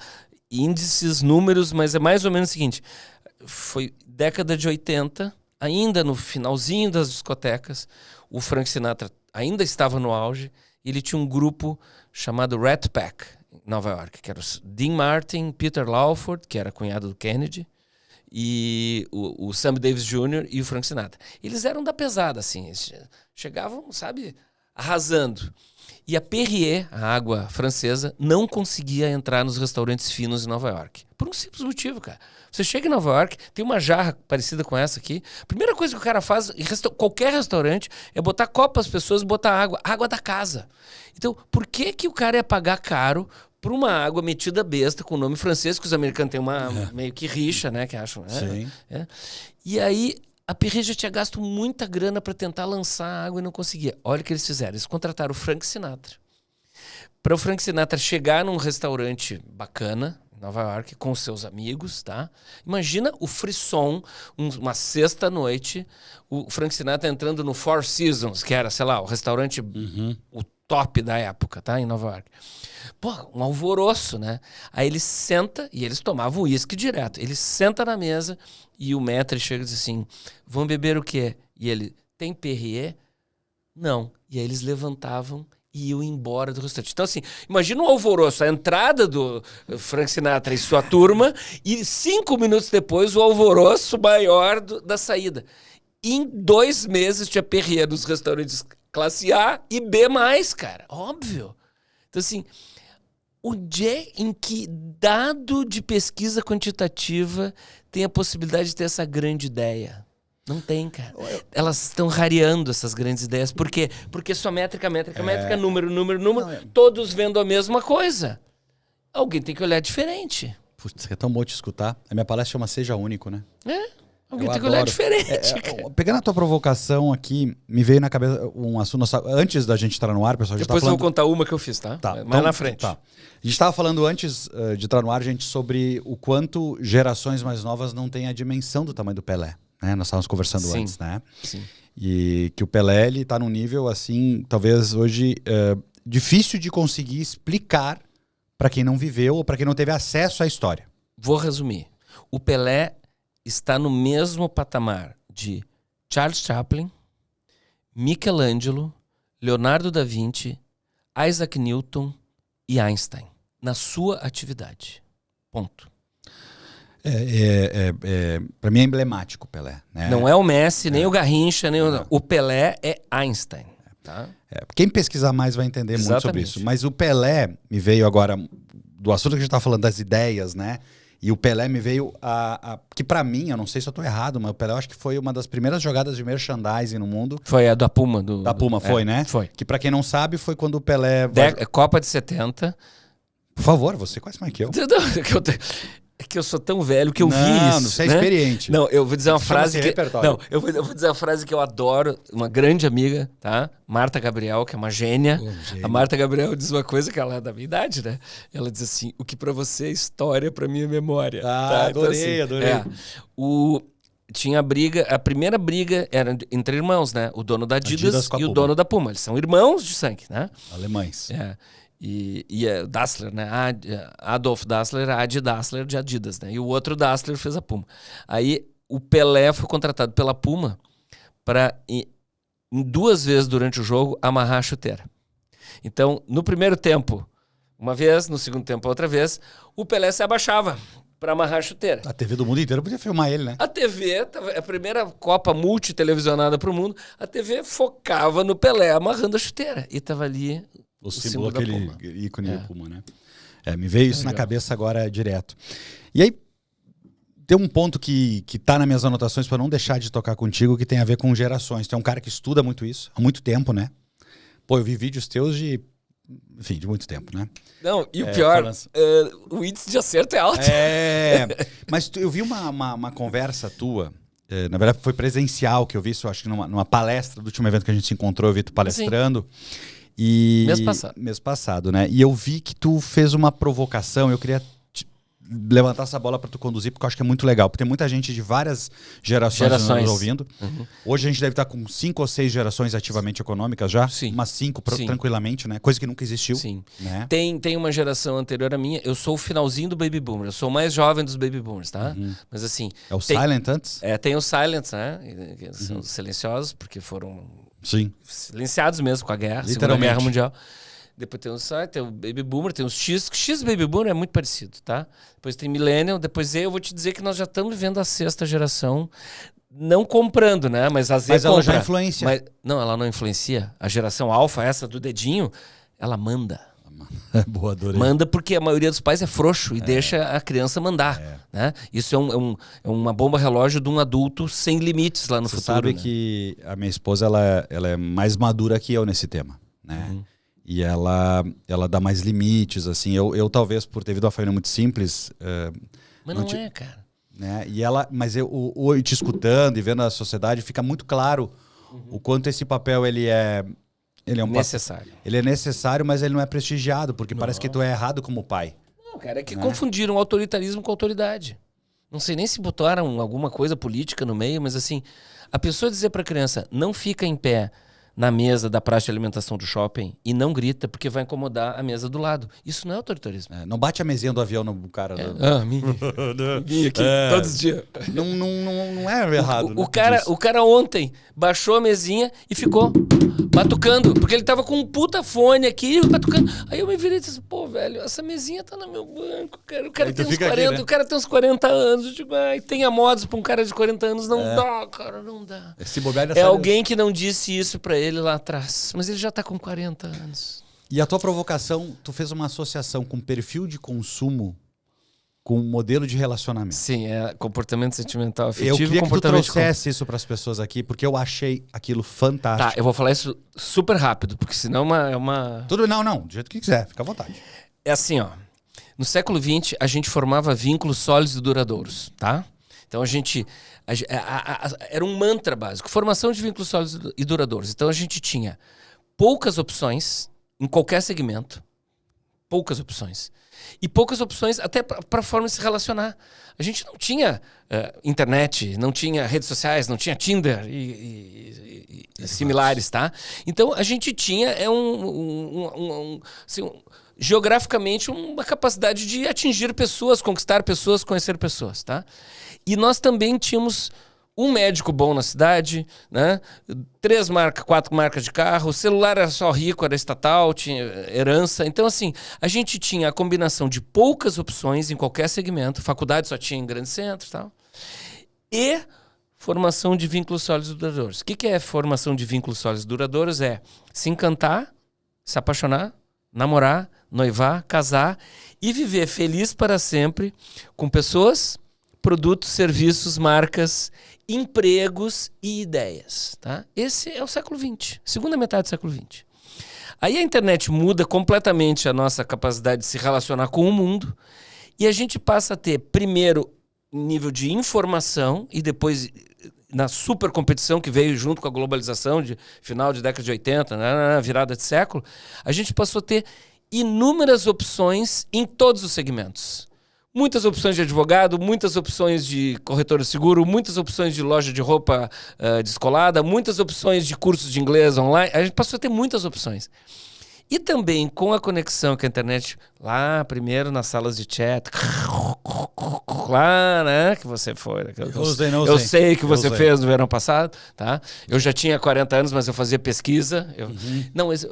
índices, números, mas é mais ou menos o seguinte. Foi década de 80, ainda no finalzinho das discotecas, o Frank Sinatra ainda estava no auge e ele tinha um grupo chamado Rat Pack, em Nova York, que era o Dean Martin, Peter Lawford, que era cunhado do Kennedy, e o Sammy Davis Jr. e o Frank Sinatra. Eles eram da pesada, assim. Eles chegavam, sabe, arrasando. E a Perrier, a água francesa, não conseguia entrar nos restaurantes finos em Nova York. Por um simples motivo, cara. Você chega em Nova York, tem uma jarra parecida com essa aqui. A primeira coisa que o cara faz em qualquer restaurante é botar copo para as pessoas e botar água da casa. Então, por que o cara ia pagar caro por uma água metida besta com o nome francês, que os americanos têm uma meio que rixa, né? Que acham. Sim. E aí, a Perrier já tinha gasto muita grana para tentar lançar a água e não conseguia. Olha o que eles fizeram. Eles contrataram o Frank Sinatra. Para o Frank Sinatra chegar num restaurante bacana, em Nova York, com seus amigos, tá? Imagina o frisson, uma sexta-noite, o Frank Sinatra entrando no Four Seasons, que era, sei lá, o restaurante, o top da época, tá? Em Nova York. Pô, um alvoroço, né? Aí ele senta, e eles tomavam uísque direto. Ele senta na mesa e o maître chega e diz assim, vão beber o quê? E ele, tem Perrier? Não. E aí eles levantavam e iam embora do restaurante. Então, assim, imagina um alvoroço, a entrada do Frank Sinatra e sua turma, e 5 minutos depois o alvoroço maior da saída. Em 2 meses tinha Perrier nos restaurantes classe A e B+, cara. Óbvio. Então, assim, onde é em que dado de pesquisa quantitativa tem a possibilidade de ter essa grande ideia? Não tem, cara. Elas estão rareando essas grandes ideias. Por quê? Porque só métrica, número, todos vendo a mesma coisa. Alguém tem que olhar diferente. Putz, é tão bom te escutar. A minha palestra chama Seja Único, né? Alguém tem que olhar diferente. Pegando a tua provocação aqui, me veio na cabeça um assunto. Antes da gente entrar no ar, pessoal, depois eu vou contar uma que eu fiz, tá? Tá. Mais Então, na frente. Tá. A gente estava falando antes de entrar no ar, gente, sobre o quanto gerações mais novas não têm a dimensão do tamanho do Pelé. Né? Nós estávamos conversando antes, né? Sim. E que o Pelé, ele tá num nível, assim, talvez hoje difícil de conseguir explicar para quem não viveu ou para quem não teve acesso à história. Vou resumir. O Pelé está no mesmo patamar de Charles Chaplin, Michelangelo, Leonardo da Vinci, Isaac Newton e Einstein, na sua atividade. Ponto. Para mim é emblemático o Pelé. Né? Não é o Messi, nem o Garrincha, nem o Pelé é Einstein. Tá? Quem pesquisar mais vai entender muito sobre isso. Mas o Pelé me veio agora, do assunto que a gente está falando das ideias, né? E o Pelé me veio que pra mim, eu não sei se eu tô errado, mas o Pelé eu acho que foi uma das primeiras jogadas de merchandising no mundo. Foi a da Puma. Da Puma, foi, né? Foi. Que pra quem não sabe, foi quando o Pelé... Copa de 70. Por favor, você quase mais que eu. É que eu sou tão velho que eu vi isso. Não, você é experiente. Não, eu vou dizer uma frase que... Repertório. Não, eu vou dizer uma frase que eu adoro, uma grande amiga, tá? Marta Gabriel, que é uma gênia. A Marta Gabriel diz uma coisa que ela é da minha idade, né? Ela diz assim, o que pra você é história, pra mim é memória. Tá? Adorei, então, assim, adorei. Tinha a briga, a primeira briga era entre irmãos, né? O dono da Adidas e o dono da Puma. Eles são irmãos de sangue, né? Alemães. E Dassler, né? Adolf Dassler, Adi Dassler de Adidas, né? E o outro Dassler fez a Puma. Aí o Pelé foi contratado pela Puma para, em 2 vezes durante o jogo, amarrar a chuteira. Então, no primeiro tempo, uma vez, no segundo tempo, outra vez, o Pelé se abaixava para amarrar a chuteira. A TV do mundo inteiro podia filmar ele, né? A TV, a primeira Copa multitelevisionada para o mundo, a TV focava no Pelé amarrando a chuteira. E tava ali... O símbolo, aquele ícone do Puma, né? Me veio isso na cabeça agora direto. E aí, tem um ponto que tá nas minhas anotações para não deixar de tocar contigo, que tem a ver com gerações. Tu é um cara que estuda muito isso, há muito tempo, né? Pô, eu vi vídeos teus de muito tempo, né? Não, e o pior, o índice de acerto é alto. Mas eu vi uma conversa tua, na verdade foi presencial, que eu vi isso, acho que numa palestra do último evento que a gente se encontrou, eu vi tu palestrando. Sim. Mês passado, né? E eu vi que tu fez uma provocação, eu queria levantar essa bola para tu conduzir, porque eu acho que é muito legal, porque tem muita gente de várias gerações nos ouvindo. Hoje a gente deve estar com 5 ou 6 gerações ativamente econômicas já, umas 5 tranquilamente, né? Coisa que nunca existiu. Sim. Né? Tem uma geração anterior à minha, eu sou o finalzinho do Baby Boomer, eu sou o mais jovem dos Baby Boomers, tá? Mas assim... É o Silent antes? Tem os Silents, né? São os silenciosos, porque foram... Sim. Silenciados mesmo com a guerra, Segunda Guerra Mundial. Depois tem o Baby Boomer, tem os X Baby Boomer é muito parecido, tá? Depois tem Millennial, depois eu vou te dizer que nós já estamos vivendo a 6ª geração não comprando, né? Mas a Z Mas ela compra. já influencia. Não, ela não influencia. A geração alfa, essa do dedinho, ela manda. Boa, adorei. Manda porque a maioria dos pais é frouxo e deixa a criança mandar. Né? Isso é uma bomba relógio de um adulto sem limites lá no Você futuro. sabe né? que a minha esposa ela é mais madura que eu nesse tema, né? E ela dá mais limites, assim. Eu talvez, por ter vindo uma família muito simples... Mas não é, cara. Né? Mas eu te escutando e vendo a sociedade, fica muito claro o quanto esse papel ele é necessário. Ele é necessário, mas ele não é prestigiado, porque parece que tu é errado como pai. Não, cara, é que confundiram autoritarismo com autoridade. Não sei nem se botaram alguma coisa política no meio, mas assim, a pessoa dizer pra criança, não fica em pé na mesa da praça de alimentação do shopping e não grita porque vai incomodar a mesa do lado. Isso não é autoritarismo. Não bate a mesinha do avião no cara. Minha aqui, todos os dias. Não é errado. O cara ontem baixou a mesinha e ficou batucando, porque ele tava com um puta fone aqui, batucando. Aí eu me virei e disse, pô, velho, essa mesinha tá no meu banco, cara. O cara tem uns 40, aqui, né? O cara tem uns 40 anos. Eu digo, tem a modos pra um cara de 40 anos, não dá, cara, não dá. Alguém que não disse isso pra ele lá atrás, mas ele já tá com 40 anos. E a tua provocação, tu fez uma associação com perfil de consumo com modelo de relacionamento. Sim, é comportamento sentimental afetivo. Eu queria que tu trouxesse isso para as pessoas aqui, porque eu achei aquilo fantástico. Tá, eu vou falar isso super rápido, porque senão é uma... Tudo, não, do jeito que quiser, fica à vontade. É assim, ó. No século XX, a gente formava vínculos sólidos e duradouros, tá? Então a gente... era um mantra básico, formação de vínculos sólidos e duradouros. Então a gente tinha poucas opções em qualquer segmento, poucas opções. E poucas opções até para a forma de se relacionar. A gente não tinha internet, não tinha redes sociais, não tinha Tinder e similares, tá? Então a gente tinha geograficamente uma capacidade de atingir pessoas, conquistar pessoas, conhecer pessoas, tá? E nós também tínhamos um médico bom na cidade, né? 4 marcas de carro, o celular era só rico, era estatal, tinha herança. Então, assim, a gente tinha a combinação de poucas opções em qualquer segmento, faculdade só tinha em grandes centros e tal, e formação de vínculos sólidos e duradouros. O que é formação de vínculos sólidos e duradouros? É se encantar, se apaixonar, namorar, noivar, casar e viver feliz para sempre com pessoas, produtos, serviços, marcas, empregos e ideias, tá? Esse é o século XX, segunda metade do século XX. Aí a internet muda completamente a nossa capacidade de se relacionar com o mundo e a gente passa a ter, primeiro, nível de informação e depois, na super competição que veio junto com a globalização de final de década de 80, né, virada de século, a gente passou a ter inúmeras opções em todos os segmentos. Muitas opções de advogado, muitas opções de corretor de seguro, muitas opções de loja de roupa descolada, muitas opções de cursos de inglês online. A gente passou a ter muitas opções. E também com a conexão com a internet, lá primeiro nas salas de chat, lá, né, que você foi. Eu sei que você fez no verão passado, tá? Eu já tinha 40 anos, mas eu fazia pesquisa. Não, mas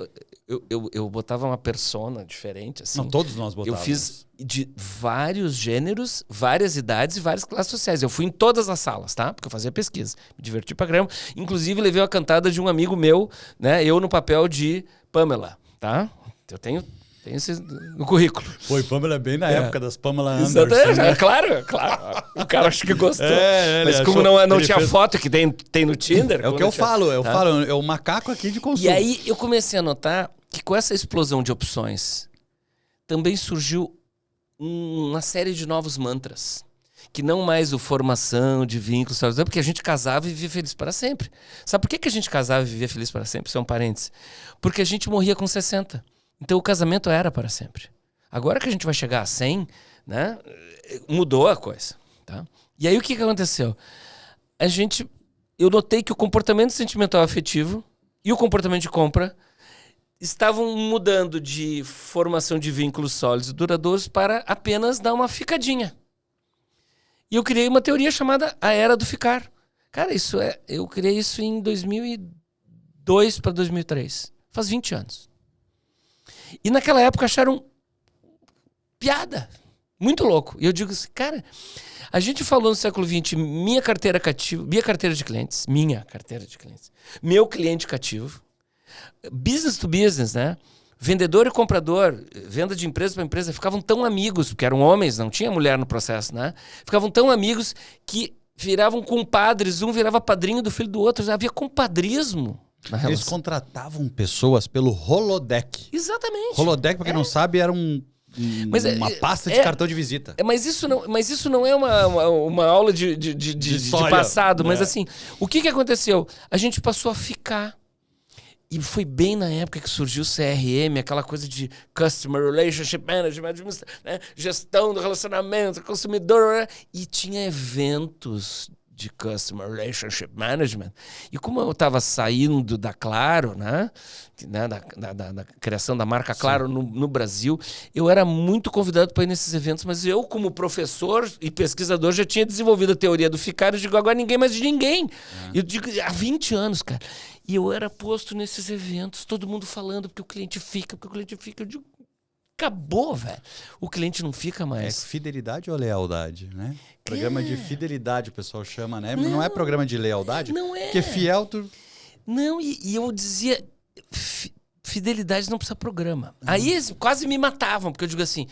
eu botava uma persona diferente, assim. Não, todos nós botávamos. Eu fiz de vários gêneros, várias idades e várias classes sociais. Eu fui em todas as salas, tá? Porque eu fazia pesquisa. Me diverti pra caramba. Inclusive, levei uma cantada de um amigo meu, né? Eu no papel de Pamela, tá? Eu tenho esse no currículo. Pô, e Pamela é bem na época das Pamela Anderson. Né? Claro. O cara acho que gostou. Mas como não tinha foto que tem no Tinder... É o que eu falo. É o macaco aqui de consumo. E aí eu comecei a notar que com essa explosão de opções também surgiu uma série de novos mantras. Que não mais o formação de vínculos, porque a gente casava e vivia feliz para sempre. Sabe por que a gente casava e vivia feliz para sempre? Isso é um parênteses. Porque a gente morria com 60. Então o casamento era para sempre. Agora que a gente vai chegar a 100, né, mudou a coisa. Tá? E aí o que aconteceu? Eu notei que o comportamento sentimental afetivo e o comportamento de compra estavam mudando de formação de vínculos sólidos e duradouros para apenas dar uma ficadinha. E eu criei uma teoria chamada a Era do Ficar. Cara, eu criei isso em 2002 para 2003. Faz 20 anos. E naquela época acharam piada. Muito louco. E eu digo assim, cara, a gente falou no século XX, minha carteira de clientes, meu cliente cativo, business to business, né? Vendedor e comprador, venda de empresa para empresa, ficavam tão amigos, porque eram homens, não tinha mulher no processo, né? Ficavam tão amigos que viravam compadres, um virava padrinho do filho do outro, havia compadrismo na relação. Eles contratavam pessoas pelo Holodeck. Exatamente. Holodeck, pra quem não sabe, era uma pasta de cartão de visita. Mas isso não é uma aula de passado, mas assim, o que aconteceu? A gente passou a ficar. E foi bem na época que surgiu o CRM, aquela coisa de Customer Relationship Management, né? Gestão do relacionamento, consumidor, né? E tinha eventos de Customer Relationship Management. E como eu estava saindo da Claro, né? Da criação da marca Claro no Brasil, eu era muito convidado para ir nesses eventos, mas eu, como professor e pesquisador, já tinha desenvolvido a teoria do ficar. Eu digo, agora ninguém mais de ninguém. Eu digo, há 20 anos, cara. E eu era posto nesses eventos, todo mundo falando, porque o cliente fica. Eu digo, acabou, velho. O cliente não fica mais. É fidelidade ou lealdade, né? Programa de fidelidade o pessoal chama, né? Não é programa de lealdade? Não é. Porque fiel tu... Não, e eu dizia, fidelidade não precisa programa. Aí eles quase me matavam, porque eu digo assim,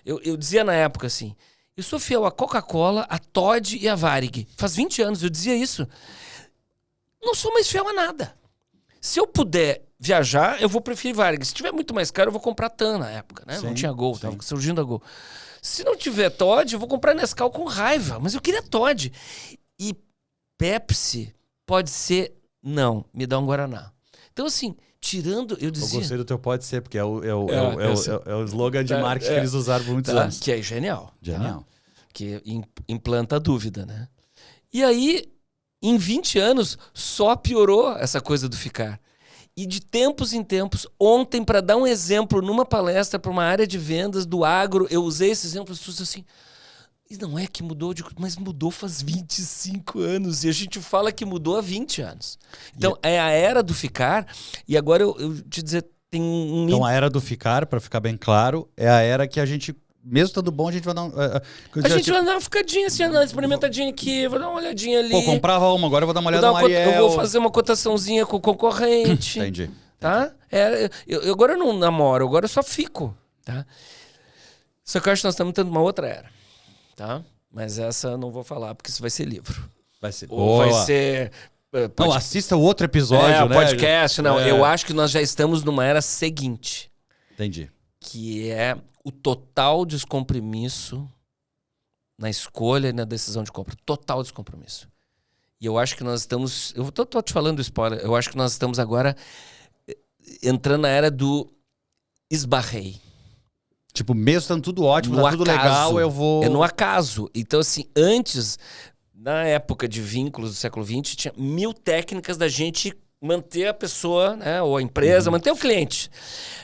eu dizia na época assim, eu sou fiel à Coca-Cola, à Toddy e à Varig. Faz 20 anos eu dizia isso. Não sou mais fiel a nada. Se eu puder viajar, eu vou preferir Varig. Se tiver muito mais caro, eu vou comprar TAM na época, né? Sim, não tinha Gol, tava surgindo a Gol. Se não tiver Toddy, eu vou comprar Nescau com raiva. Mas eu queria Toddy. E Pepsi pode ser, não, me dá um Guaraná. Então assim, tirando, eu dizia... Eu gostei do teu pode ser, porque é o slogan de marketing que eles usaram por muitos anos. Que é genial. Genial. Tá? Que implanta a dúvida, né? E aí... Em 20 anos, só piorou essa coisa do ficar. E de tempos em tempos, ontem, para dar um exemplo, numa palestra para uma área de vendas do agro, eu usei esse exemplo, as pessoas assim, e não é que mudou, mas mudou faz 25 anos. E a gente fala que mudou há 20 anos. Então, é a era do ficar. E agora eu te dizer, tem um... Então, a era do ficar, para ficar bem claro, é a era que a gente... Mesmo estando bom, a gente vai dar a gente vai dar uma ficadinha assim, uma experimentadinha aqui, vou dar uma olhadinha ali. Pô, comprava uma, agora eu vou dar uma olhada no Ariel. Eu vou fazer uma cotaçãozinha com o concorrente. Entendi. Tá? Agora eu não namoro, agora eu só fico. Tá? Só que eu acho que nós estamos tendo uma outra era. Tá? Mas essa eu não vou falar, porque isso vai ser livro. Vai ser. Ou vai ser... Não, assista o outro episódio, né? Podcast. Não, eu acho que nós já estamos numa era seguinte. Entendi. Que é o total descompromisso na escolha e na decisão de compra. Total descompromisso. E eu acho que nós estamos... Eu tô te falando spoiler. Eu acho que nós estamos agora entrando na era do esbarrei. Tipo, mesmo estando tudo ótimo, tá tudo legal, eu vou... É no acaso. Então, assim, antes, na época de vínculos do século XX, tinha 1000 técnicas da gente manter a pessoa, né, ou a empresa, manter o cliente.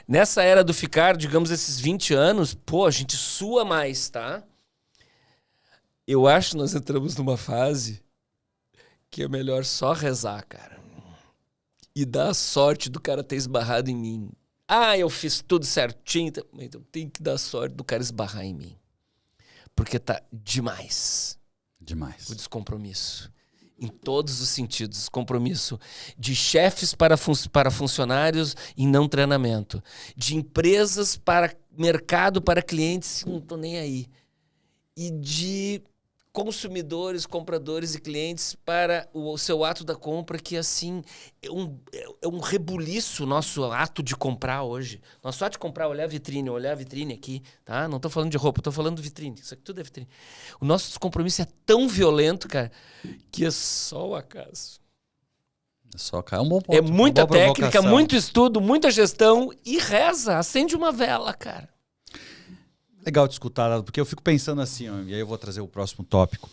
Nessa era do ficar, digamos, esses 20 anos, pô, a gente sua mais, tá? Eu acho que nós entramos numa fase que é melhor só rezar, cara. E dar a sorte do cara ter esbarrado em mim. Ah, eu fiz tudo certinho, mas eu tenho que dar sorte do cara esbarrar em mim. Porque tá demais. Demais. O descompromisso. Em todos os sentidos. Compromisso de chefes para funcionários em não treinamento. De empresas para mercado, para clientes, não estou nem aí. E de consumidores, compradores e clientes para o seu ato da compra, que assim é um rebuliço nosso ato de comprar hoje. Nosso ato de comprar, olhar a vitrine aqui, tá? Não estou falando de roupa, estou falando de vitrine. Isso aqui tudo é vitrine. O nosso descompromisso é tão violento, cara, que é só o acaso. É um bom ponto. É muita técnica, muito estudo, muita gestão e reza, acende uma vela, cara. Legal de escutar, porque eu fico pensando assim, ó, e aí eu vou trazer o próximo tópico.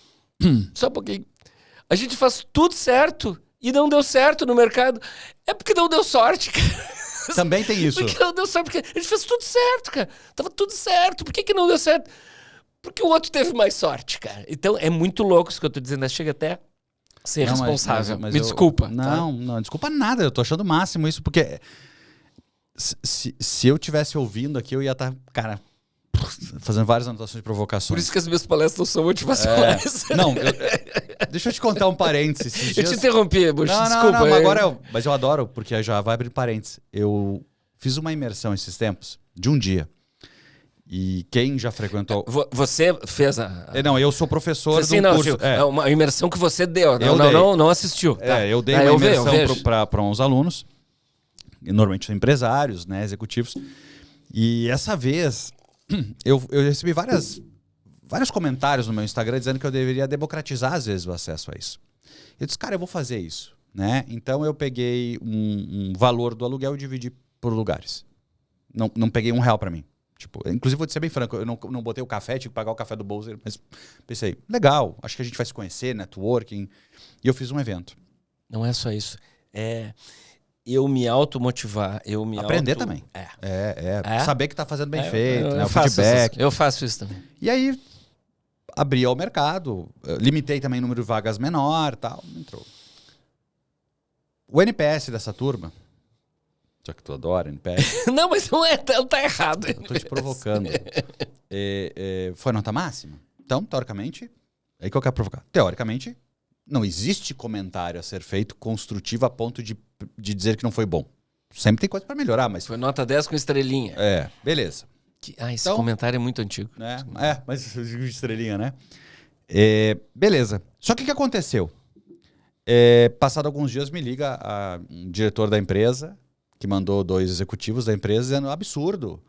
Só um pouquinho. A gente faz tudo certo e não deu certo no mercado. É porque não deu sorte, cara. Também tem isso. Porque não deu sorte, porque a gente fez tudo certo, cara. Tava tudo certo. Por que não deu certo? Porque o outro teve mais sorte, cara. Então é muito louco isso que eu tô dizendo. Chega até a ser responsável. Mas Me desculpa. Não, desculpa nada. Eu tô achando o máximo isso, porque se eu tivesse ouvindo aqui, eu ia estar, cara... fazendo várias anotações de provocações. Por isso que as minhas palestras não são motivacionais. Não, deixa eu te contar um parênteses. Eu te interrompi, Bush, desculpa. Não, agora mas eu adoro, porque já vai abrir parênteses. Eu fiz uma imersão esses tempos, de um dia. E quem já frequentou... Você fez a... Não, eu sou professor de um curso. É uma imersão que você deu. Não assistiu. Tá. Eu dei uma imersão para uns alunos, normalmente são empresários, né, executivos. E essa vez, eu recebi vários comentários no meu Instagram dizendo que eu deveria democratizar, às vezes, o acesso a isso. Eu disse, cara, eu vou fazer isso. Né? Então, eu peguei um valor do aluguel e dividi por lugares. Não peguei R$1 para mim. Tipo, inclusive, vou te ser bem franco, eu não botei o café, tive que pagar o café do bolso, mas pensei, legal, acho que a gente vai se conhecer, networking, e eu fiz um evento. Não é só isso, eu me automotivar, aprender também. Saber que tá fazendo bem feito, né? O feedback. Eu faço isso também. E aí, abri ao mercado, limitei também o número de vagas menor, tal, entrou. O NPS dessa turma, já que tu adora NPS. Não, mas não tá errado. Eu tô te provocando. Foi nota máxima. Então, teoricamente, é aí que eu quero provocar. Teoricamente, não existe comentário a ser feito construtivo a ponto de dizer que não foi bom. Sempre tem coisa para melhorar, mas... Foi nota 10 com estrelinha. Beleza. Esse comentário é muito antigo. Mas eu digo de estrelinha, né? Beleza. Só que o que aconteceu? Passado alguns dias, me liga um diretor da empresa, que mandou 2 executivos da empresa dizendo, absurdo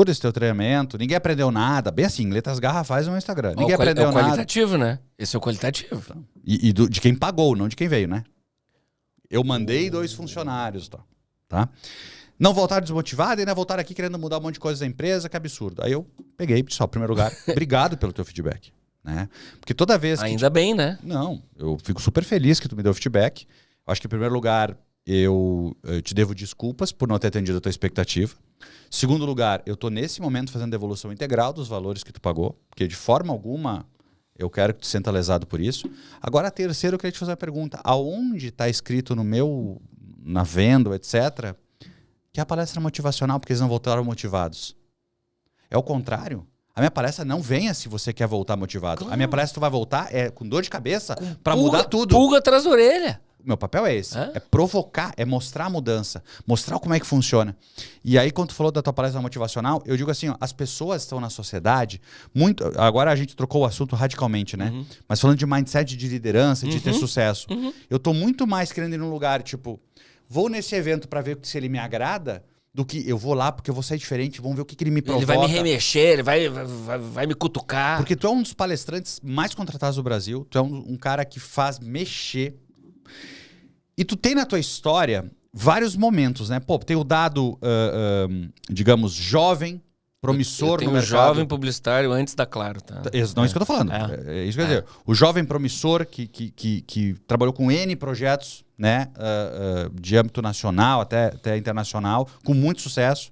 esse teu treinamento, ninguém aprendeu nada, bem assim, letras garrafais no meu Instagram, ninguém aprendeu nada. É o qualitativo, né? Esse é o qualitativo. E de quem pagou, não de quem veio, né? Eu mandei 2 funcionários, tá? Não voltaram desmotivados e ainda voltaram aqui querendo mudar um monte de coisa da empresa, que absurdo. Aí eu peguei, pessoal, em primeiro lugar, obrigado pelo teu feedback, né? Porque toda vez Ainda bem, né? Não, eu fico super feliz que tu me deu feedback. Acho que em primeiro lugar, eu te devo desculpas por não ter atendido a tua expectativa. Segundo lugar, eu tô nesse momento fazendo devolução integral dos valores que tu pagou, porque de forma alguma eu quero que tu sinta lesado por isso. Agora, terceiro, eu queria te fazer uma pergunta. Aonde está escrito na venda, etc., que a palestra é motivacional porque eles não voltaram motivados? É o contrário. A minha palestra não venha se você quer voltar motivado. Claro. A minha palestra tu vai voltar com dor de cabeça para mudar tudo. Pulga atrás da orelha. Meu papel é esse, é provocar, é mostrar a mudança, mostrar como é que funciona. E aí, quando tu falou da tua palestra motivacional, eu digo assim, ó, as pessoas estão na sociedade, agora a gente trocou o assunto radicalmente, né? Uhum. Mas falando de mindset de liderança, de ter sucesso, eu tô muito mais querendo ir num lugar, tipo, vou nesse evento para ver se ele me agrada, do que eu vou lá porque eu vou sair diferente, vamos ver o que ele me provoca. Ele vai me remexer, ele vai me cutucar. Porque tu é um dos palestrantes mais contratados do Brasil, tu é um cara que faz mexer. E tu tem na tua história vários momentos, né? Pô, tem o dado, digamos, jovem, promissor no mercado. Um jovem publicitário antes da Claro, tá? Não, é isso que eu tô falando. É isso que eu quero dizer. O jovem promissor que trabalhou com N projetos, né? De âmbito nacional até internacional, com muito sucesso.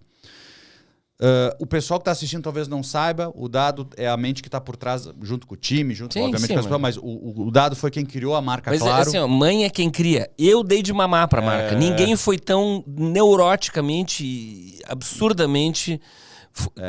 O pessoal que está assistindo talvez não saiba, o dado é a mente que está por trás, junto com o time, obviamente com as pessoas, mas o dado foi quem criou a marca Claro. Mas assim, ó, mãe é quem cria. Eu dei de mamar para a marca. Ninguém foi tão neuroticamente, absurdamente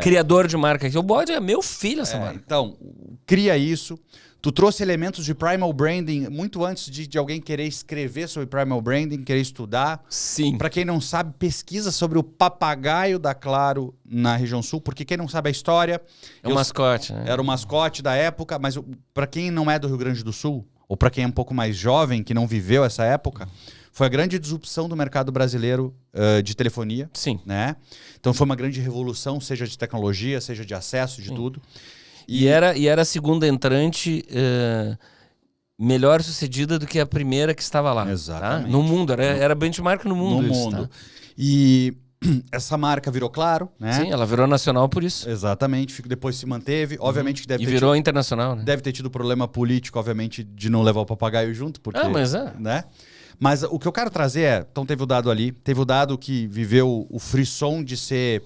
criador de marca. O bode é meu filho, essa marca. Então, cria isso. Tu trouxe elementos de primal branding muito antes de alguém querer escrever sobre primal branding, querer estudar. Sim. Para quem não sabe, pesquisa sobre o papagaio da Claro na região sul, porque quem não sabe a história... É o mascote, né? Era o mascote da época, mas para quem não é do Rio Grande do Sul, ou para quem é um pouco mais jovem, que não viveu essa época, foi a grande disrupção do mercado brasileiro de telefonia. Sim. Né? Então foi uma grande revolução, seja de tecnologia, seja de acesso, de tudo. E era a segunda entrante melhor sucedida do que a primeira que estava lá. Exatamente. Tá? No mundo, era benchmark no mundo. No mundo. Tá? E essa marca virou Claro, né? Sim, ela virou nacional por isso. Exatamente. Depois se manteve. Obviamente que deve ter virou internacional, né? Deve ter tido problema político, obviamente, de não levar o papagaio junto. Porque, né? Mas o que eu quero trazer então teve o dado ali, teve o dado que viveu o frisson de ser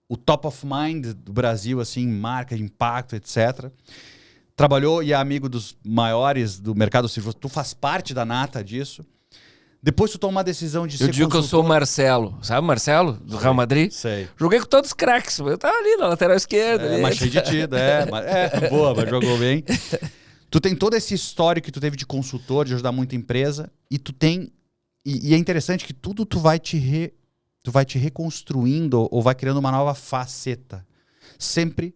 o top of mind do Brasil, assim, marca, impacto, etc. Trabalhou e é amigo dos maiores do mercado civil. Tu faz parte da nata disso. Depois tu toma uma decisão de Eu ser digo que eu sou o Marcelo. Sabe o Marcelo? Do Real Madrid? Sei. Joguei com todos os craques. Eu tava ali na lateral esquerda. É, mas cheio de tida, boa, mas jogou bem. Tu tem todo esse histórico que tu teve de consultor, de ajudar muita empresa, e tu tem... E é interessante que tudo tu vai te reconstruindo ou vai criando uma nova faceta. Sempre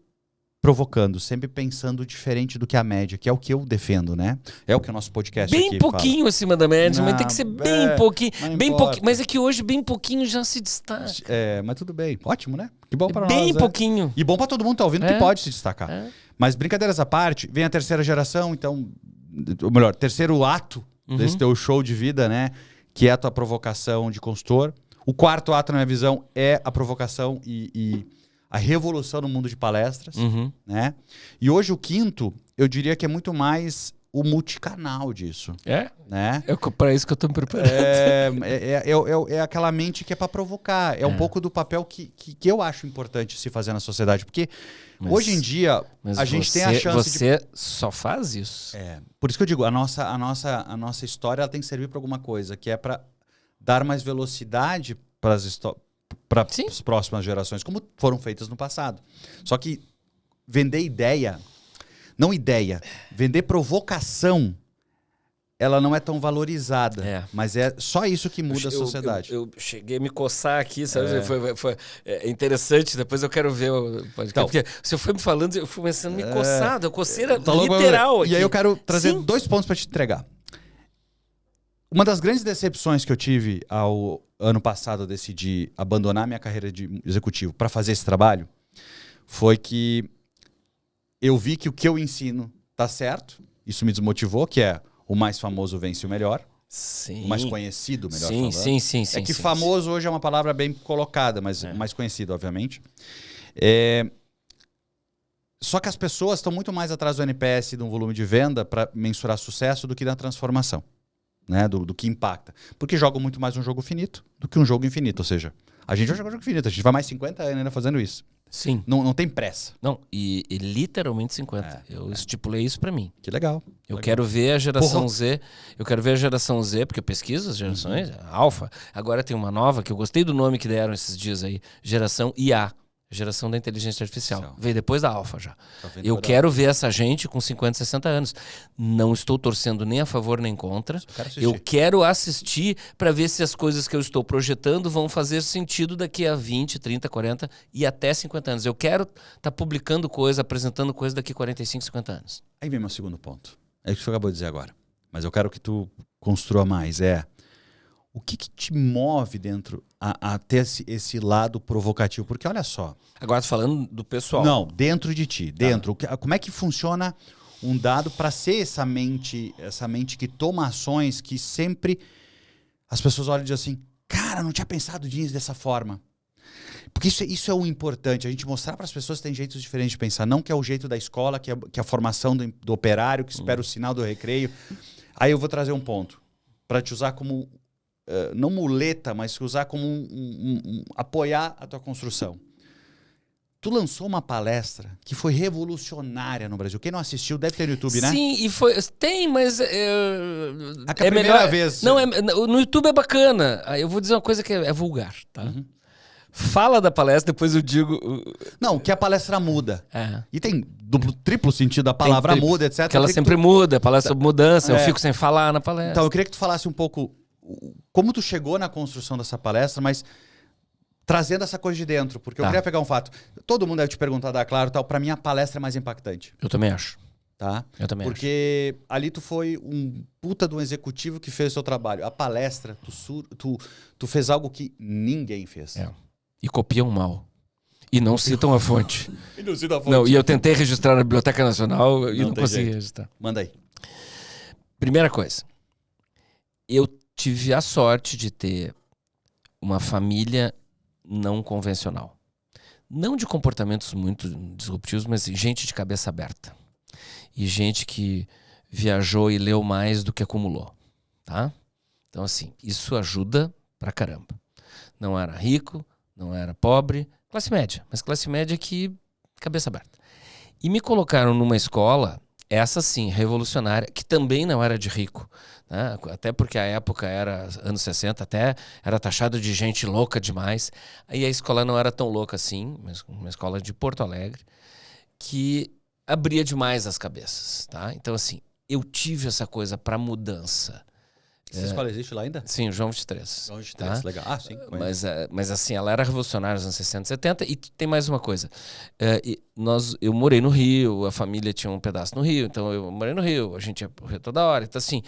provocando, sempre pensando diferente do que a média, que é o que eu defendo, né? É o que o nosso podcast Bem aqui pouquinho fala. acima da média, mas Não, tem que ser bem pouquinho. não Bem importa. pouquinho. Mas é que hoje bem pouquinho já se destaca. É, mas tudo bem. Ótimo, né? Que bom pra Bem nós. pouquinho. E bom pra todo mundo que tá ouvindo que pode se destacar. É. Mas brincadeiras à parte, vem a terceira geração, então... Ou melhor, terceiro ato desse teu show de vida, né? Que é a tua provocação de consultor. O quarto ato, na minha visão, é a provocação e a revolução no mundo de palestras, né? E hoje o quinto, eu diria que é muito mais o multicanal disso. É? Né? É pra isso que eu tô me preparando. É aquela mente que é para provocar. É um pouco do papel que eu acho importante se fazer na sociedade. Porque hoje em dia a gente tem a chance de... Você só faz isso. Por isso que eu digo, a nossa história ela tem que servir para alguma coisa, que é para dar mais velocidade para as próximas gerações, como foram feitas no passado. Só que vender vender provocação, ela não é tão valorizada. Mas é só isso que muda a sociedade. Eu cheguei a me coçar aqui, sabe? Foi interessante, depois eu quero ver o podcast. Então, porque você foi me falando, eu fui começando a me coçar, a coceira literal aqui. E aí eu quero trazer 2 pontos para te entregar. Uma das grandes decepções que eu tive ao ano passado, eu decidi abandonar minha carreira de executivo para fazer esse trabalho, foi que eu vi que o que eu ensino tá certo, isso me desmotivou, que é o mais famoso vence o melhor. Sim. O mais conhecido, melhor sim, falando. Sim. É que famoso hoje é uma palavra bem colocada, mas mais conhecido, obviamente. Só que as pessoas estão muito mais atrás do NPS e do volume de venda para mensurar sucesso do que da transformação, né? Do que impacta. Porque jogam muito mais um jogo finito do que um jogo infinito. Ou seja, a gente vai jogar um jogo infinito, a gente vai mais 50 anos ainda fazendo isso. Sim. Não tem pressa. Não, e literalmente 50. Eu estipulei isso pra mim. Que legal. Eu quero ver a geração Z. Eu quero ver a geração Z, porque eu pesquiso as gerações, Alpha. Agora tem uma nova, que eu gostei do nome que deram esses dias aí. Geração IA. Geração da inteligência artificial. Veio depois da Alpha já. Eu quero ver essa gente com 50, 60 anos. Não estou torcendo nem a favor nem contra. Eu quero assistir para ver se as coisas que eu estou projetando vão fazer sentido daqui a 20, 30, 40 e até 50 anos. Eu quero estar publicando coisa, apresentando coisa daqui a 45, 50 anos. Aí vem meu segundo ponto. É o que você acabou de dizer agora. Mas eu quero que tu construa mais. O que te move dentro a ter esse lado provocativo? Porque olha só. Agora tô falando do pessoal. Não, dentro de ti. Dentro. Como é que funciona um dado para ser essa mente que toma ações que sempre as pessoas olham e dizem assim, cara, não tinha pensado nisso dessa forma. Porque isso é o importante, a gente mostrar para as pessoas que tem jeitos diferentes de pensar. Não que é o jeito da escola, que é a formação do operário, que espera o sinal do recreio. Aí eu vou trazer um ponto para te usar como... não muleta, mas usar como apoiar a tua construção. Tu lançou uma palestra que foi revolucionária no Brasil. Quem não assistiu deve ter no YouTube, né? Sim, e tem, mas a primeira melhor, vez. Não, no YouTube é bacana. Eu vou dizer uma coisa que é vulgar, tá? Fala da palestra, depois eu digo... Não, que a palestra muda. E tem duplo, triplo sentido, a palavra muda, etc. Que ela sempre muda, a palestra sobre mudança, eu fico sem falar na palestra. Então, eu queria que tu falasse um pouco como tu chegou na construção dessa palestra, mas trazendo essa coisa de dentro, porque eu queria pegar um fato. Todo mundo deve te perguntar, claro, tal. Para mim, a palestra é mais impactante. Eu também acho. Tá? Eu também porque ali tu foi um puta de um executivo que fez o seu trabalho. A palestra, tu fez algo que ninguém fez. E copiam mal. E não citam a fonte. E não citam a fonte. Não, e eu tentei registrar na Biblioteca Nacional e não consegui registrar. Manda aí. Primeira coisa. Eu tive a sorte de ter uma família não convencional. Não de comportamentos muito disruptivos, mas gente de cabeça aberta. E gente que viajou e leu mais do que acumulou. Tá? Então, assim, isso ajuda pra caramba. Não era rico, não era pobre, classe média. Mas classe média que cabeça aberta. E me colocaram numa escola Essa sim, revolucionária, que também não era de rico, né? Até porque a época era anos 60, até era taxado de gente louca demais. Aí a escola não era tão louca assim, mas uma escola de Porto Alegre, que abria demais as cabeças, tá? Então assim, eu tive essa coisa para mudança. Essa escola existe lá ainda? Sim, o João 23. João 23, tá? legal. Ah, sim. Mas assim, ela era revolucionária nos anos 60 e 70. E tem mais uma coisa. Eu morei no Rio, a família tinha um pedaço no Rio, então eu morei no Rio, a gente ia pro Rio toda hora. Então assim,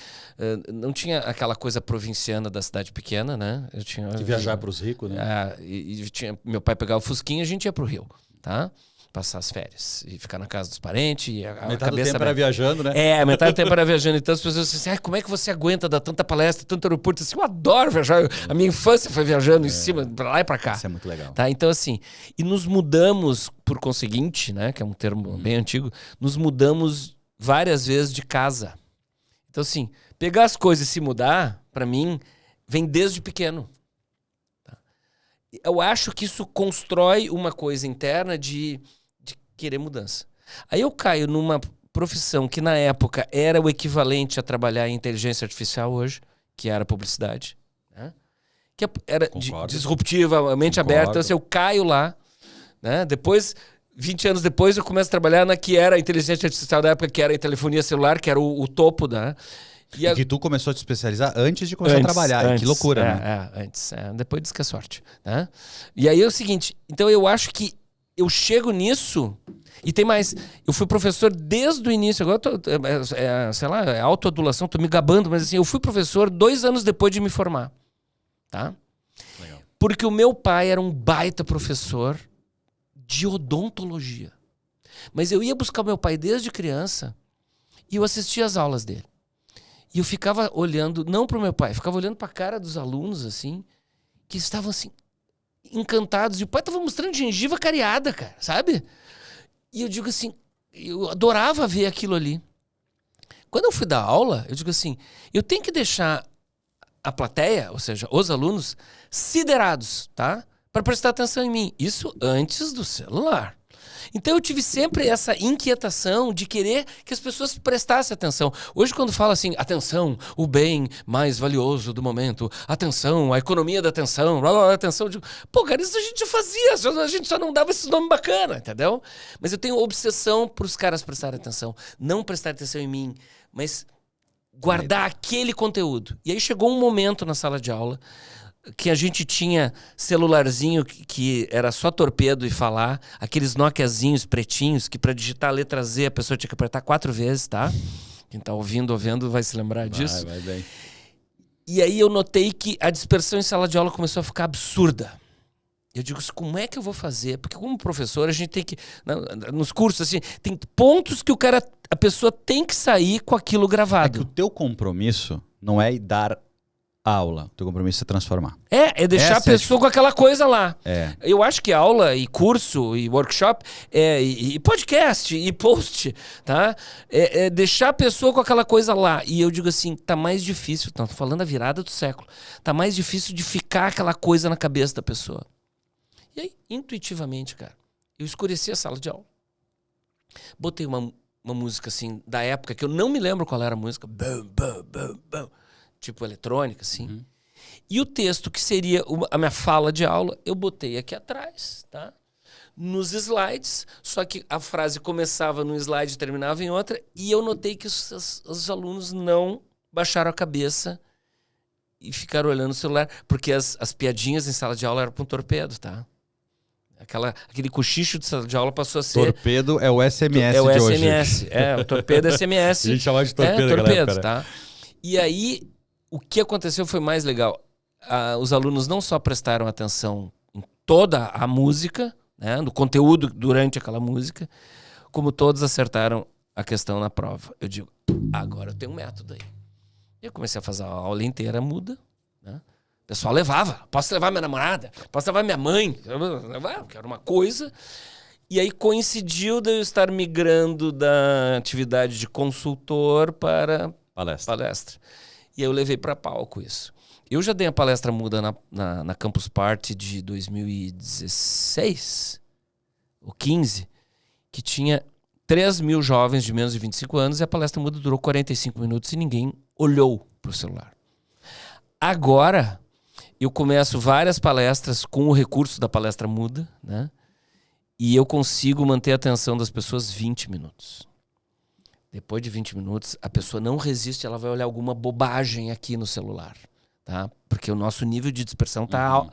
não tinha aquela coisa provinciana da cidade pequena, né? Eu tinha De viajar para os ricos, né? e tinha, meu pai pegava o Fusquinha e a gente ia pro Rio, tá? Passar as férias e ficar na casa dos parentes. E a Metade cabeça do tempo era viajando, né? metade do tempo era viajando. Então as pessoas dizem assim, como é que você aguenta dar tanta palestra, tanto aeroporto? Assim, eu adoro viajar. A minha infância foi viajando em cima, pra lá e pra cá. Isso é muito legal. Tá? Então assim, e nos mudamos, por conseguinte, né, que é um termo bem antigo, nos mudamos várias vezes de casa. Então assim, pegar as coisas e se mudar, pra mim, vem desde pequeno. Tá? Eu acho que isso constrói uma coisa interna de querer mudança. Aí eu caio numa profissão que na época era o equivalente a trabalhar em inteligência artificial hoje, que era publicidade, né? Que era disruptiva, mente aberta. Então, assim, eu caio lá, né? Depois, 20 anos depois, eu começo a trabalhar na que era a inteligência artificial da época, que era a telefonia celular, que era o topo da... E que tu começou a te especializar antes de começar a trabalhar. Que loucura, né? Antes. Depois diz que é sorte, né? E aí é o seguinte, então eu acho que eu chego nisso, e tem mais, eu fui professor desde o início, agora eu tô, sei lá, é autoadulação, tô me gabando, mas assim, eu fui professor 2 anos depois de me formar, tá? Legal. Porque o meu pai era um baita professor de odontologia. Mas eu ia buscar o meu pai desde criança e eu assistia às aulas dele. E eu ficava olhando, não pro meu pai, ficava olhando pra cara dos alunos, assim, que estavam assim, encantados. E o pai tava mostrando gengiva cariada, cara, sabe? E eu digo assim, eu adorava ver aquilo ali. Quando eu fui dar aula, eu digo assim, eu tenho que deixar a plateia, ou seja, os alunos, siderados, tá? Para prestar atenção em mim. Isso antes do celular. Então eu tive sempre essa inquietação de querer que as pessoas prestassem atenção. Hoje quando fala assim, atenção, o bem mais valioso do momento, atenção, a economia da atenção, blá, blá, blá, atenção. Pô, cara, isso a gente fazia, a gente só não dava esses nomes bacanas, entendeu? Mas eu tenho obsessão para os caras prestarem atenção. Não prestar atenção em mim, mas guardar aquele conteúdo. E aí chegou um momento na sala de aula que a gente tinha celularzinho que era só torpedo e falar, aqueles Nokiazinhos pretinhos que para digitar a letra Z a pessoa tinha que apertar 4 vezes, tá? Quem tá ouvindo ou vendo vai se lembrar disso. Vai bem. E aí eu notei que a dispersão em sala de aula começou a ficar absurda. Eu digo, como é que eu vou fazer? Porque como professor a gente tem que, nos cursos assim, tem pontos que a pessoa tem que sair com aquilo gravado. É que o teu compromisso não é dar aula, o teu compromisso é transformar. É deixar a pessoa com aquela coisa lá. É. Eu acho que aula e curso e workshop e podcast e post, tá? É deixar a pessoa com aquela coisa lá. E eu digo assim, tá mais difícil, tô falando a virada do século, tá mais difícil de ficar aquela coisa na cabeça da pessoa. E aí, intuitivamente, cara, eu escureci a sala de aula. Botei uma música assim, da época, que eu não me lembro qual era a música, bum, bum, bum, bum, tipo eletrônica, assim. Uhum. E o texto, que seria a minha fala de aula, eu botei aqui atrás, tá? Nos slides, só que a frase começava num slide e terminava em outra, e eu notei que os alunos não baixaram a cabeça e ficaram olhando o celular, porque as piadinhas em sala de aula eram com torpedo, tá? Aquele cochicho de sala de aula passou a ser... Torpedo é o SMS de hoje. É o SMS, o torpedo é SMS. A gente chamava de torpedo, torpedo, época, tá? E aí, o que aconteceu foi mais legal. Os alunos não só prestaram atenção em toda a música, né, no conteúdo durante aquela música, como todos acertaram a questão na prova. Eu digo, agora eu tenho um método aí. Eu comecei a fazer a aula inteira muda, né? O pessoal levava. Posso levar minha namorada? Posso levar minha mãe? Quero uma coisa. E aí coincidiu de eu estar migrando da atividade de consultor para palestra. E aí eu levei para palco isso. Eu já dei a palestra muda na Campus Party de 2016 ou 15, que tinha 3.000 jovens de menos de 25 anos e a palestra muda durou 45 minutos e ninguém olhou pro celular. Agora, eu começo várias palestras com o recurso da palestra muda, né? E eu consigo manter a atenção das pessoas 20 minutos. Depois de 20 minutos, a pessoa não resiste, ela vai olhar alguma bobagem aqui no celular, tá? Porque o nosso nível de dispersão tá alto.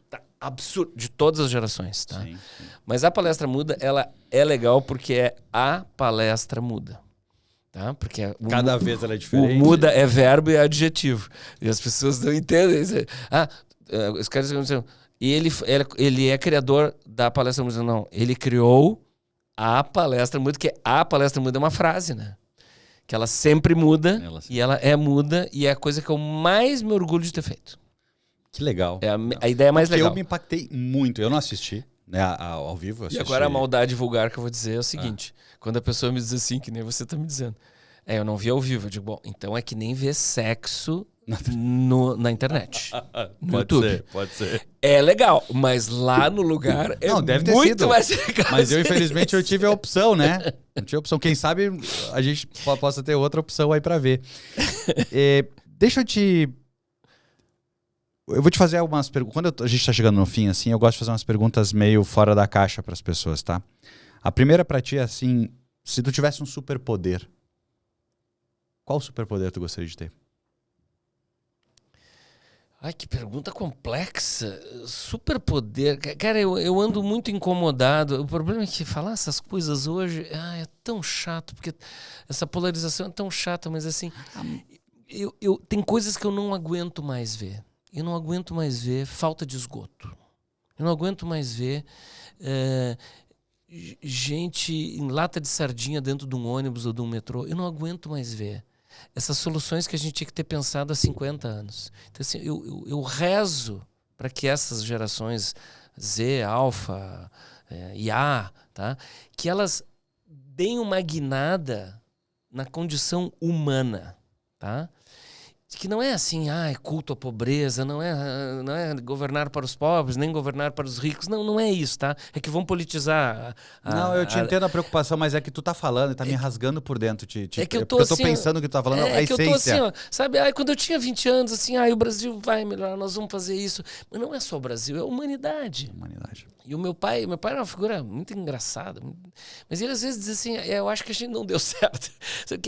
Tá absurdo, de todas as gerações, tá? Sim. Mas a palestra muda, ela é legal porque é a palestra muda, tá? Porque Cada vez ela é diferente. o muda é verbo e é adjetivo. E as pessoas não entendem. Os caras dizem, e ele é criador da palestra muda. Não, ele criou a palestra muda, que a palestra muda é uma frase, né? Que ela sempre muda, e ela é muda, e é a coisa que eu mais me orgulho de ter feito. Que legal. É a ideia mais legal. Eu me impactei muito. Eu não assisti, né, ao vivo. E agora a maldade vulgar que eu vou dizer é o seguinte. Quando a pessoa me diz assim, que nem você tá me dizendo. Eu não vi ao vivo. Eu digo, bom, então é que nem ver sexo na internet. No YouTube. Pode ser. É legal, mas lá no lugar é deve ter muito sido. mais legal. Mas eu, infelizmente, eu tive a opção, né? Não tinha opção. Quem sabe a gente possa ter outra opção aí pra ver. Deixa eu te... Eu vou te fazer algumas perguntas. Quando a gente tá chegando no fim, assim, eu gosto de fazer umas perguntas meio fora da caixa pras pessoas, tá? A primeira pra ti é assim, se tu tivesse um superpoder, qual superpoder tu gostaria de ter? Ai, que pergunta complexa. Superpoder. Cara, eu ando muito incomodado. O problema é que falar essas coisas hoje é tão chato, porque essa polarização é tão chata, mas assim, tem coisas que eu não aguento mais ver. Eu não aguento mais ver falta de esgoto. Eu não aguento mais ver gente em lata de sardinha dentro de um ônibus ou de um metrô. Eu não aguento mais ver essas soluções que a gente tinha que ter pensado há 50 anos. Então, assim, eu rezo para que essas gerações Z, Alfa, IA, tá? Que elas deem uma guinada na condição humana, tá? Que não é assim, culto à pobreza, não é governar para os pobres, nem governar para os ricos. Não é isso, tá? É que vão politizar. Não, eu te entendo a preocupação, mas é que tu tá falando e tá me rasgando por dentro. É que eu tô porque assim, eu tô pensando que tu tá falando, a que essência. Eu tô assim, ó, sabe? Quando eu tinha 20 anos, assim, o Brasil vai melhorar, nós vamos fazer isso. Mas não é só o Brasil, é a humanidade. E o meu pai era uma figura muito engraçada. Mas ele às vezes diz assim, eu acho que a gente não deu certo.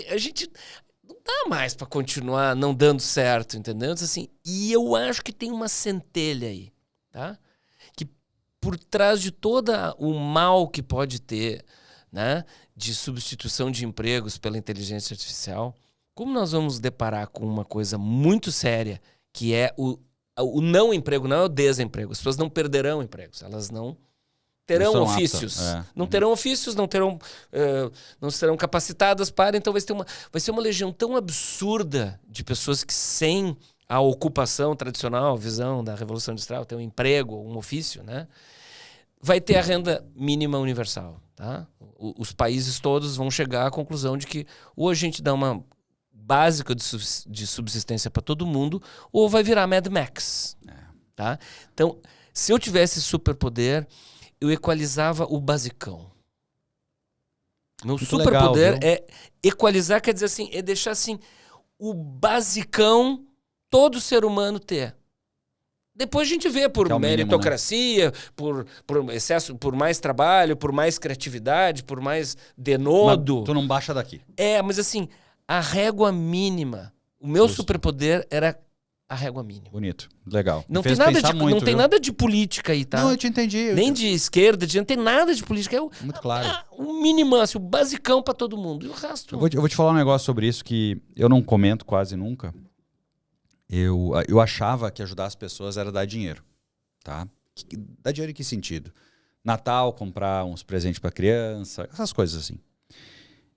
A gente... não dá mais para continuar não dando certo, entendeu? Assim, e eu acho que tem uma centelha aí, tá? Que por trás de todo o mal que pode ter, né, de substituição de empregos pela inteligência artificial, como nós vamos deparar com uma coisa muito séria, que é o não emprego, não é o desemprego. As pessoas não perderão empregos, elas não terão ofícios. Não terão ofícios, não serão capacitadas para, então vai ser uma legião tão absurda de pessoas que sem a ocupação tradicional, a visão da Revolução Industrial, ter um emprego, um ofício, né? Vai ter a renda mínima universal, tá? Os países todos vão chegar à conclusão de que ou a gente dá uma básica de subsistência para todo mundo, ou vai virar Mad Max, tá? Então, se eu tivesse superpoder, eu equalizava o basicão. Meu superpoder é equalizar, quer dizer assim, é deixar assim, o basicão todo ser humano ter. Depois a gente vê por meritocracia, mínimo, né? por excesso, por mais trabalho, por mais criatividade, por mais denodo. Mas tu não baixa daqui. Mas assim, a régua mínima. O meu superpoder era a régua mínima. Bonito, legal. Não tem nada de política aí, tá? Não, eu te entendi. Nem de esquerda, não tem nada de política. Muito claro. O mínimo, assim, o basicão pra todo mundo. E o resto... Eu vou te falar um negócio sobre isso que eu não comento quase nunca. Eu achava que ajudar as pessoas era dar dinheiro, tá? Dar dinheiro em que sentido? Natal, comprar uns presentes pra criança, essas coisas assim.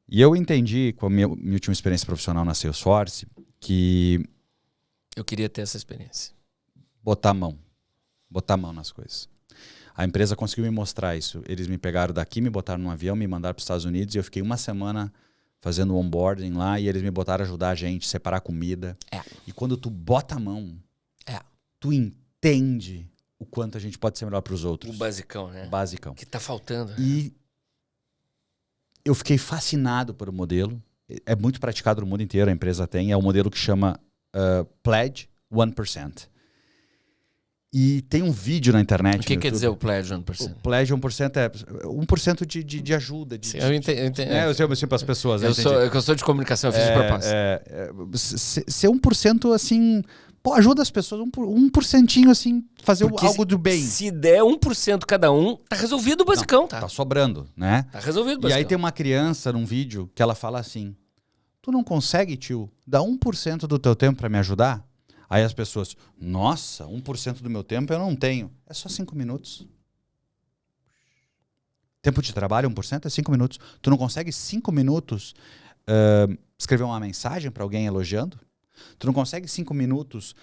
E eu entendi, com a minha última experiência profissional na Salesforce, que... eu queria ter essa experiência. Botar a mão nas coisas. A empresa conseguiu me mostrar isso. Eles me pegaram daqui, me botaram num avião, me mandaram para os Estados Unidos e eu fiquei uma semana fazendo onboarding lá e eles me botaram a ajudar a gente, separar comida. E quando tu bota a mão, tu entende o quanto a gente pode ser melhor para os outros. O basicão, né? O basicão. Que tá faltando. E eu fiquei fascinado por o modelo. É muito praticado no mundo inteiro, a empresa tem. É um modelo que chama Pledge 1%. E tem um vídeo na internet. O que quer dizer o Pledge 1%? O Pledge 1% é 1% de ajuda. Sim, eu entendo. Eu sei para as pessoas. Eu sou de comunicação, eu fiz de propósito. Ser 1% assim... Pô, ajuda as pessoas, 1% assim, fazer algo do bem. Se der 1% cada um, tá resolvido o basicão, tá? Tá sobrando, né? Tá resolvido o E basicão. aí tem uma criança num vídeo que ela fala assim, tu não consegue, tio, dar 1% do teu tempo pra me ajudar? Aí as pessoas, nossa, 1% do meu tempo eu não tenho. É só 5 minutos. Tempo de trabalho, 1% é 5 minutos. Tu não consegue 5 minutos escrever uma mensagem pra alguém elogiando? Tu não consegue 5 minutos...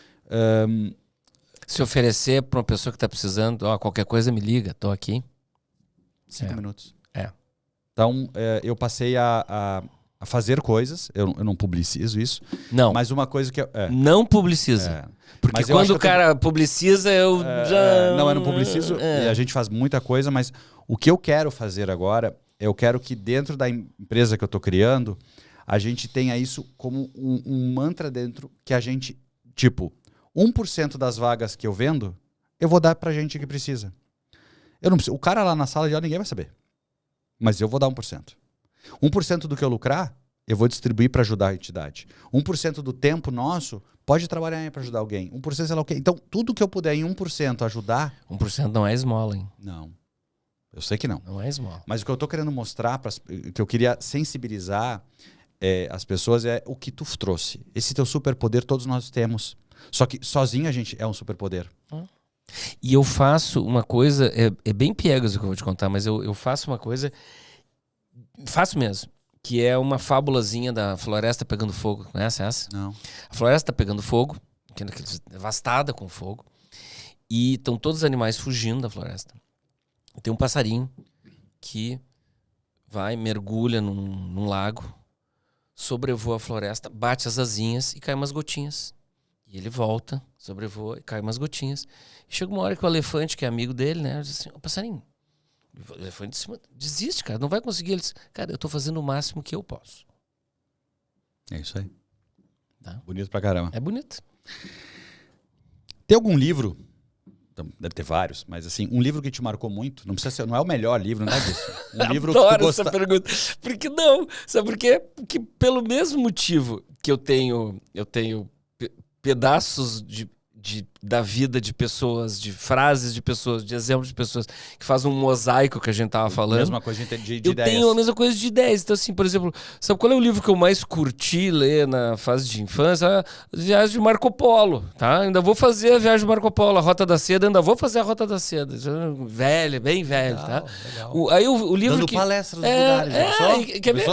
Se oferecer para uma pessoa que está precisando, qualquer coisa me liga, tô aqui. 5 minutos. Então, eu passei a fazer coisas, eu não publicizo isso. Não. Mas uma coisa que... Não publiciza. Porque Mas quando o cara publiciza, eu já... Não, eu não publicizo. E a gente faz muita coisa, mas o que eu quero fazer agora, eu quero que dentro da empresa que eu tô criando... a gente tenha isso como um mantra dentro que a gente, tipo, 1% das vagas que eu vendo, eu vou dar pra gente que precisa. Eu não preciso, o cara lá na sala de aula ninguém vai saber. Mas eu vou dar 1%. 1% do que eu lucrar, eu vou distribuir para ajudar a entidade. 1% do tempo nosso, pode trabalhar aí para ajudar alguém. 1% sei lá o quê. Então, tudo que eu puder em 1% ajudar... 1% não é esmola, hein? Não. Eu sei que não. Não é esmola. Mas o que eu tô querendo mostrar, que eu queria sensibilizar... as pessoas é o que tu trouxe. Esse teu superpoder todos nós temos. Só que sozinho a gente é um superpoder. E eu faço uma coisa, é bem piegas o que eu vou te contar, mas eu faço uma coisa, faço mesmo, que é uma fábulazinha da floresta pegando fogo. Conhece essa? Não. A floresta tá pegando fogo, que é devastada com fogo, e estão todos os animais fugindo da floresta. E tem um passarinho que vai, mergulha num lago, sobrevoa a floresta, bate as asinhas e cai umas gotinhas. E ele volta, sobrevoa e cai umas gotinhas. E chega uma hora que o elefante, que é amigo dele, né, diz assim, ô passarinho, o elefante de cima, desiste, cara, não vai conseguir. Ele diz, cara, eu tô fazendo o máximo que eu posso. É isso aí. Tá? Bonito pra caramba. É bonito. Tem algum livro, deve ter vários, mas assim, um livro que te marcou muito, não precisa ser, não é o melhor livro, não é disso. Um livro que tu Adoro gosta... essa pergunta. Por que não? Sabe por quê? Porque pelo mesmo motivo que eu tenho pedaços da vida de pessoas, de frases de pessoas, de exemplos de pessoas que fazem um mosaico que a gente tava falando. Mesma coisa de eu ideias. tenho a mesma coisa de ideias. Então, assim, por exemplo, sabe qual é o livro que eu mais curti ler na fase de infância? As Viagens de Marco Polo, tá? Ainda vou fazer a Viagem de Marco Polo, a Rota da Seda, ainda vou fazer a Rota da Seda. Velho, bem velho, legal, tá? Legal. Aí o livro dando que... palestras nos lugares. Quer ver?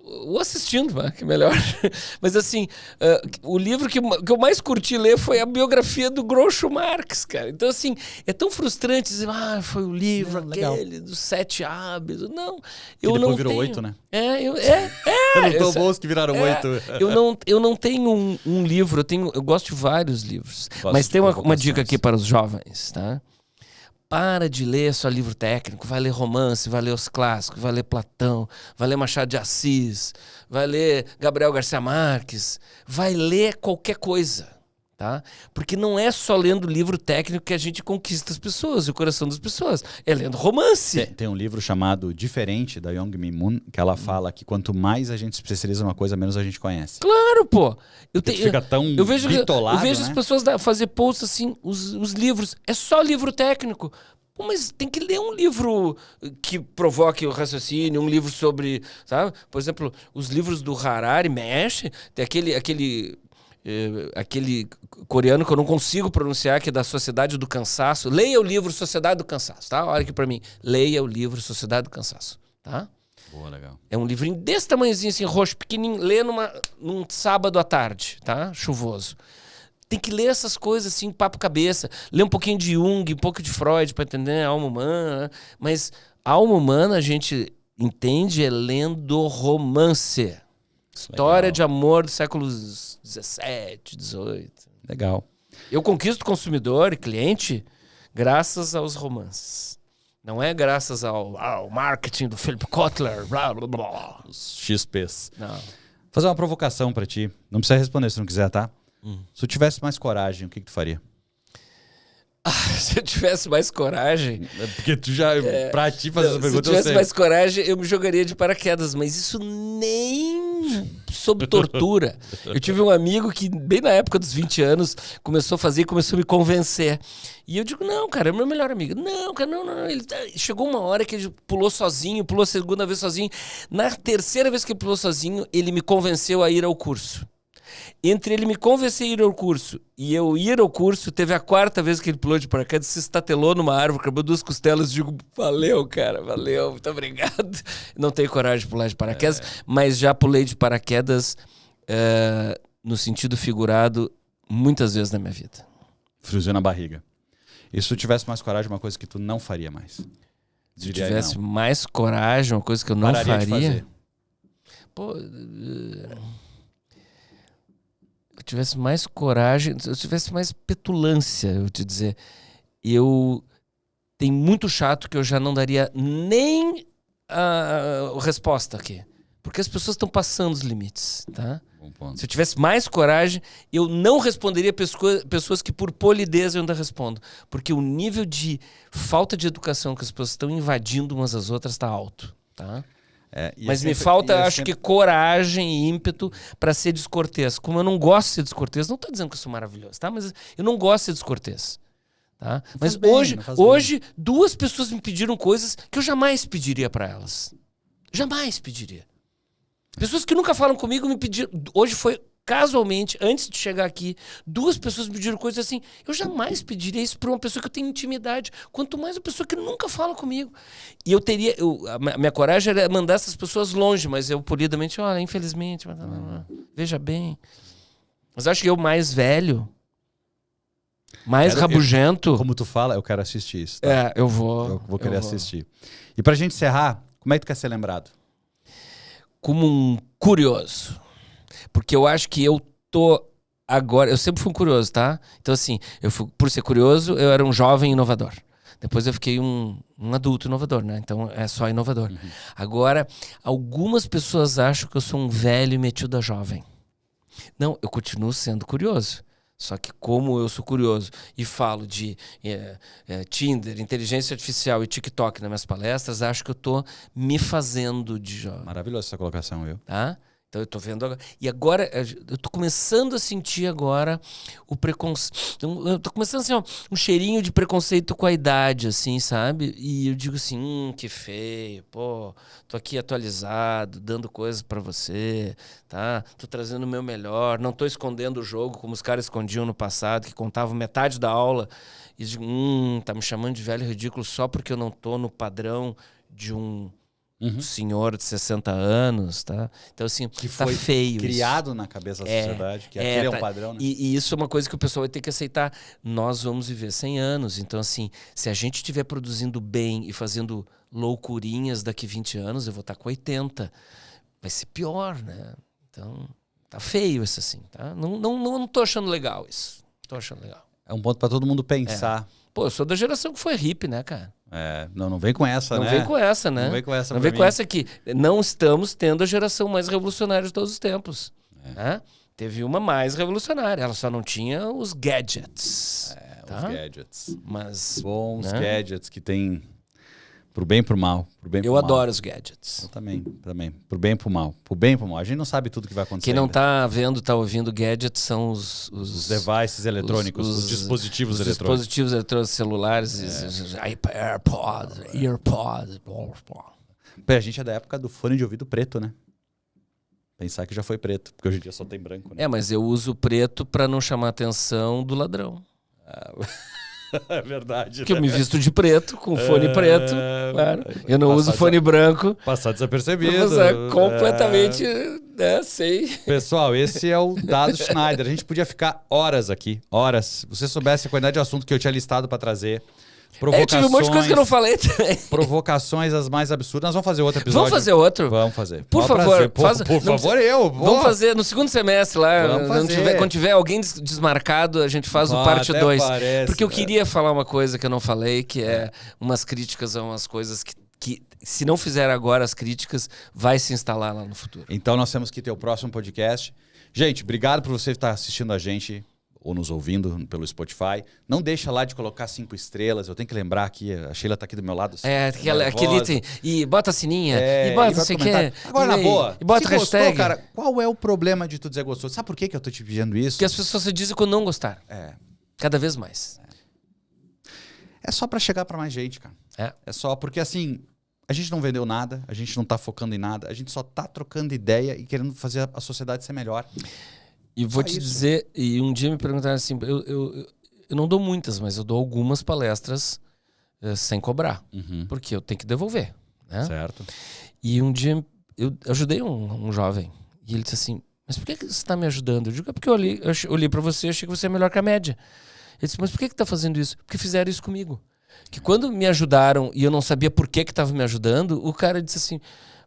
Ou assistindo, que melhor. Mas assim, o livro que eu mais curti ler foi a biografia do Groucho Marx, cara. Então assim, é tão frustrante dizer, foi o livro aquele dos 7 hábitos. Não, eu não virou tenho... 8, né? Não tão bons que viraram 8. Eu não tenho um livro, eu gosto de vários livros. Mas tem uma dica aqui para os jovens, tá? Para de ler só livro técnico, vai ler romance, vai ler os clássicos, vai ler Platão, vai ler Machado de Assis, vai ler Gabriel Garcia Marques, vai ler qualquer coisa, tá? Porque não é só lendo livro técnico que a gente conquista as pessoas, o coração das pessoas, é lendo romance. Tem um livro chamado Diferente, da Young Mi Moon, que ela fala que quanto mais a gente se especializa numa coisa, menos a gente conhece. Claro, pô! Fica tão bitolado, eu vejo né? as pessoas fazer posts assim, os livros, é só livro técnico. Pô, mas tem que ler um livro que provoque o raciocínio, um livro sobre, sabe? Por exemplo, os livros do Harari, mexe, tem aquele coreano que eu não consigo pronunciar, que é da Sociedade do Cansaço. Leia o livro Sociedade do Cansaço, tá? Olha aqui pra mim. Leia o livro Sociedade do Cansaço, tá? Boa, legal. É um livrinho desse tamanhozinho, assim, roxo, pequenininho. Lê num sábado à tarde, tá? Chuvoso. Tem que ler essas coisas assim, papo cabeça. Ler um pouquinho de Jung, um pouco de Freud para entender a alma humana. Mas a alma humana a gente entende lendo romance. História de amor dos séculos 17, 18. Legal. Eu conquisto consumidor e cliente graças aos romances. Não é graças ao marketing do Philip Kotler, blá, blá, blá. Os XPs. Não. Vou fazer uma provocação pra ti. Não precisa responder se não quiser, tá? Se tu tivesse mais coragem, o que tu faria? Se eu tivesse mais coragem... Porque tu já, pra ti fazer essa pergunta, se eu tivesse mais coragem, eu me jogaria de paraquedas, mas isso nem sob tortura. Eu tive um amigo que, bem na época dos 20 anos, começou a fazer e começou a me convencer. E eu digo, não, cara, é meu melhor amigo. Não, cara, não. Chegou uma hora que ele pulou sozinho, pulou a segunda vez sozinho. Na terceira vez que ele pulou sozinho, ele me convenceu a ir ao curso. Entre ele me convencer a ir ao curso e eu ir ao curso, teve a quarta vez que ele pulou de paraquedas, se estatelou numa árvore, quebrou 2 costelas. Digo, valeu, cara, valeu, muito obrigado. Não tenho coragem de pular de paraquedas, mas já pulei de paraquedas no sentido figurado muitas vezes na minha vida. Friozinho na barriga. E se tu tivesse mais coragem, uma coisa que tu não faria mais? Se eu tivesse mais coragem, uma coisa que eu não Pararia de faria... fazer. Pô... eu tivesse mais coragem, se eu tivesse mais petulância, eu te dizer, eu tenho muito chato que eu já não daria nem a resposta aqui, porque as pessoas estão passando os limites, tá? Bom ponto. Se eu tivesse mais coragem, eu não responderia pessoas que por polidez eu ainda respondo, porque o nível de falta de educação que as pessoas estão invadindo umas às outras está alto, tá? Mas me falta, acho que, coragem e ímpeto para ser descortês. Como eu não gosto de ser descortês, não estou dizendo que eu sou maravilhoso, tá? Mas eu não gosto de ser descortês. Tá? Mas hoje 2 pessoas me pediram coisas que eu jamais pediria para elas. Jamais pediria. Pessoas que nunca falam comigo me pediram... Hoje foi... Casualmente, antes de chegar aqui, 2 pessoas me pediram coisas assim. Eu jamais pediria isso para uma pessoa que eu tenho intimidade. Quanto mais uma pessoa que nunca fala comigo. E eu teria... a minha coragem era mandar essas pessoas longe, mas eu polidamente, olha, infelizmente, veja bem. Mas acho que eu mais velho, mais rabugento... Como tu fala, eu quero assistir isso. Tá? Eu vou... Eu vou querer assistir. E pra gente encerrar, como é que tu quer ser lembrado? Como um curioso. Porque eu acho que eu tô agora... Eu sempre fui um curioso, tá? Então, assim, por ser curioso, eu era um jovem inovador. Depois eu fiquei um adulto inovador, né? Então, é só inovador. Uhum. Agora, algumas pessoas acham que eu sou um velho metido a jovem. Não, eu continuo sendo curioso. Só que como eu sou curioso e falo de Tinder, inteligência artificial e TikTok nas minhas palestras, acho que eu tô me fazendo de jovem. Maravilhosa essa colocação, viu? Tá? Então eu tô vendo agora. E agora, eu tô começando a sentir agora o preconceito. Eu tô começando assim, ó, um cheirinho de preconceito com a idade, assim, sabe? E eu digo assim, que feio, pô, tô aqui atualizado, dando coisas pra você, tá? Tô trazendo o meu melhor, não tô escondendo o jogo como os caras escondiam no passado, que contavam metade da aula. E digo, tá me chamando de velho ridículo só porque eu não tô no padrão de um senhor de 60 anos, tá? Então, assim, que tá foi feio criado isso na cabeça da sociedade, que aquele é um padrão, né? E isso é uma coisa que o pessoal vai ter que aceitar. Nós vamos viver 100 anos. Então, assim, se a gente estiver produzindo bem e fazendo loucurinhas daqui 20 anos, eu vou estar com 80. Vai ser pior, né? Então, tá feio isso assim, tá? Não tô achando legal isso. Tô achando legal. É um ponto pra todo mundo pensar. Pô, eu sou da geração que foi hippie, né, cara? Não vem com essa, né? Não vem com essa, né? Não vem com essa Não vem com essa que não estamos tendo a geração mais revolucionária de todos os tempos. Né? Teve uma mais revolucionária. Ela só não tinha os gadgets. Tá? Os gadgets. Mas, bons gadgets que tem pro bem e pro mal. Eu adoro os gadgets. Eu também. Pro bem e pro mal. Pro bem e pro mal. A gente não sabe tudo que vai acontecer. Quem não tá vendo, tá ouvindo gadgets são os devices eletrônicos, os dispositivos eletrônicos. Dispositivos eletrônicos celulares, AirPods. A gente é da época do fone de ouvido preto, né? Pensar que já foi preto, porque hoje em dia só tem branco, né? Mas eu uso preto pra não chamar a atenção do ladrão. É verdade. Porque eu me visto de preto, com fone preto. Claro. Eu não uso fone branco. Passar desapercebido. Completamente, sei. Pessoal, esse é o Dado Schneider. A gente podia ficar horas aqui, horas. Se você soubesse a quantidade de assunto que eu tinha listado para trazer Tive um monte de coisa que eu não falei também. Provocações as mais absurdas. Nós vamos fazer outro episódio. Vamos fazer outro? Vamos fazer. Por favor. Por favor, eu. Vamos fazer no segundo semestre lá. Vamos fazer. Quando tiver alguém desmarcado, a gente faz o parte 2. Porque eu né? queria falar uma coisa que eu não falei, que é umas críticas a umas coisas que se não fizer agora as críticas, vai se instalar lá no futuro. Então nós temos que ter o próximo podcast. Gente, obrigado por você estar assistindo a gente ou nos ouvindo pelo Spotify. Não deixa lá de colocar 5 estrelas. Eu tenho que lembrar aqui, a Sheila tá aqui do meu lado. Aquele item. E bota a sininha. E bota não sei o que. Agora, na boa. E bota se hashtag. Gostou, cara, qual é o problema de tu dizer gostou? Sabe por que eu tô te pedindo isso? Porque as pessoas se dizem quando não gostar. Cada vez mais. É só pra chegar pra mais gente, cara. É só porque, assim, a gente não vendeu nada, a gente não tá focando em nada, a gente só tá trocando ideia e querendo fazer a sociedade ser melhor. E vou te dizer, e um dia me perguntaram assim, eu não dou muitas, mas eu dou algumas palestras sem cobrar. Porque eu tenho que devolver. Né? Certo. E um dia eu ajudei um jovem. E ele disse assim, mas por que você está me ajudando? Eu digo, é porque eu olhei para você e achei que você é melhor que a média. Ele disse, mas por que está fazendo isso? Porque fizeram isso comigo. Que quando me ajudaram e eu não sabia por que estava me ajudando, o cara disse assim,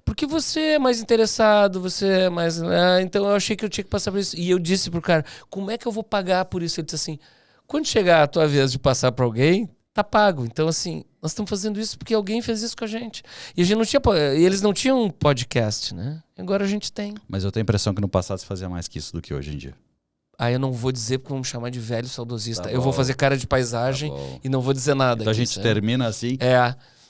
porque você é mais interessado, você é mais... então eu achei que eu tinha que passar por isso. E eu disse pro cara, como é que eu vou pagar por isso? Ele disse assim, quando chegar a tua vez de passar para alguém, tá pago. Então assim, nós estamos fazendo isso porque alguém fez isso com a gente. E a gente não tinha... E eles não tinham um podcast, né? Agora a gente tem. Mas eu tenho a impressão que no passado se fazia mais que isso do que hoje em dia. Eu não vou dizer porque vão me chamar de velho saudosista. Tá eu vou fazer cara de paisagem e não vou dizer nada. Então a gente termina assim.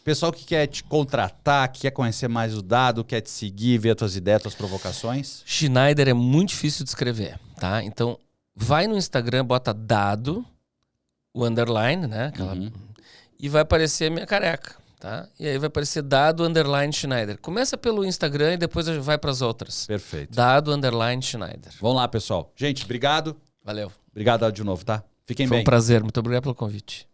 Pessoal que quer te contratar, que quer conhecer mais o Dado, quer te seguir, ver as tuas ideias, tuas provocações. Schneider é muito difícil de escrever, tá? Então, vai no Instagram, bota Dado, o underline, né? E vai aparecer a minha careca, tá? E aí vai aparecer Dado, underline, Schneider. Começa pelo Instagram e depois vai para as outras. Perfeito. Dado, underline, Schneider. Vamos lá, pessoal. Gente, obrigado. Valeu. Obrigado de novo, tá? Fiquem bem. Foi um prazer. Muito obrigado pelo convite.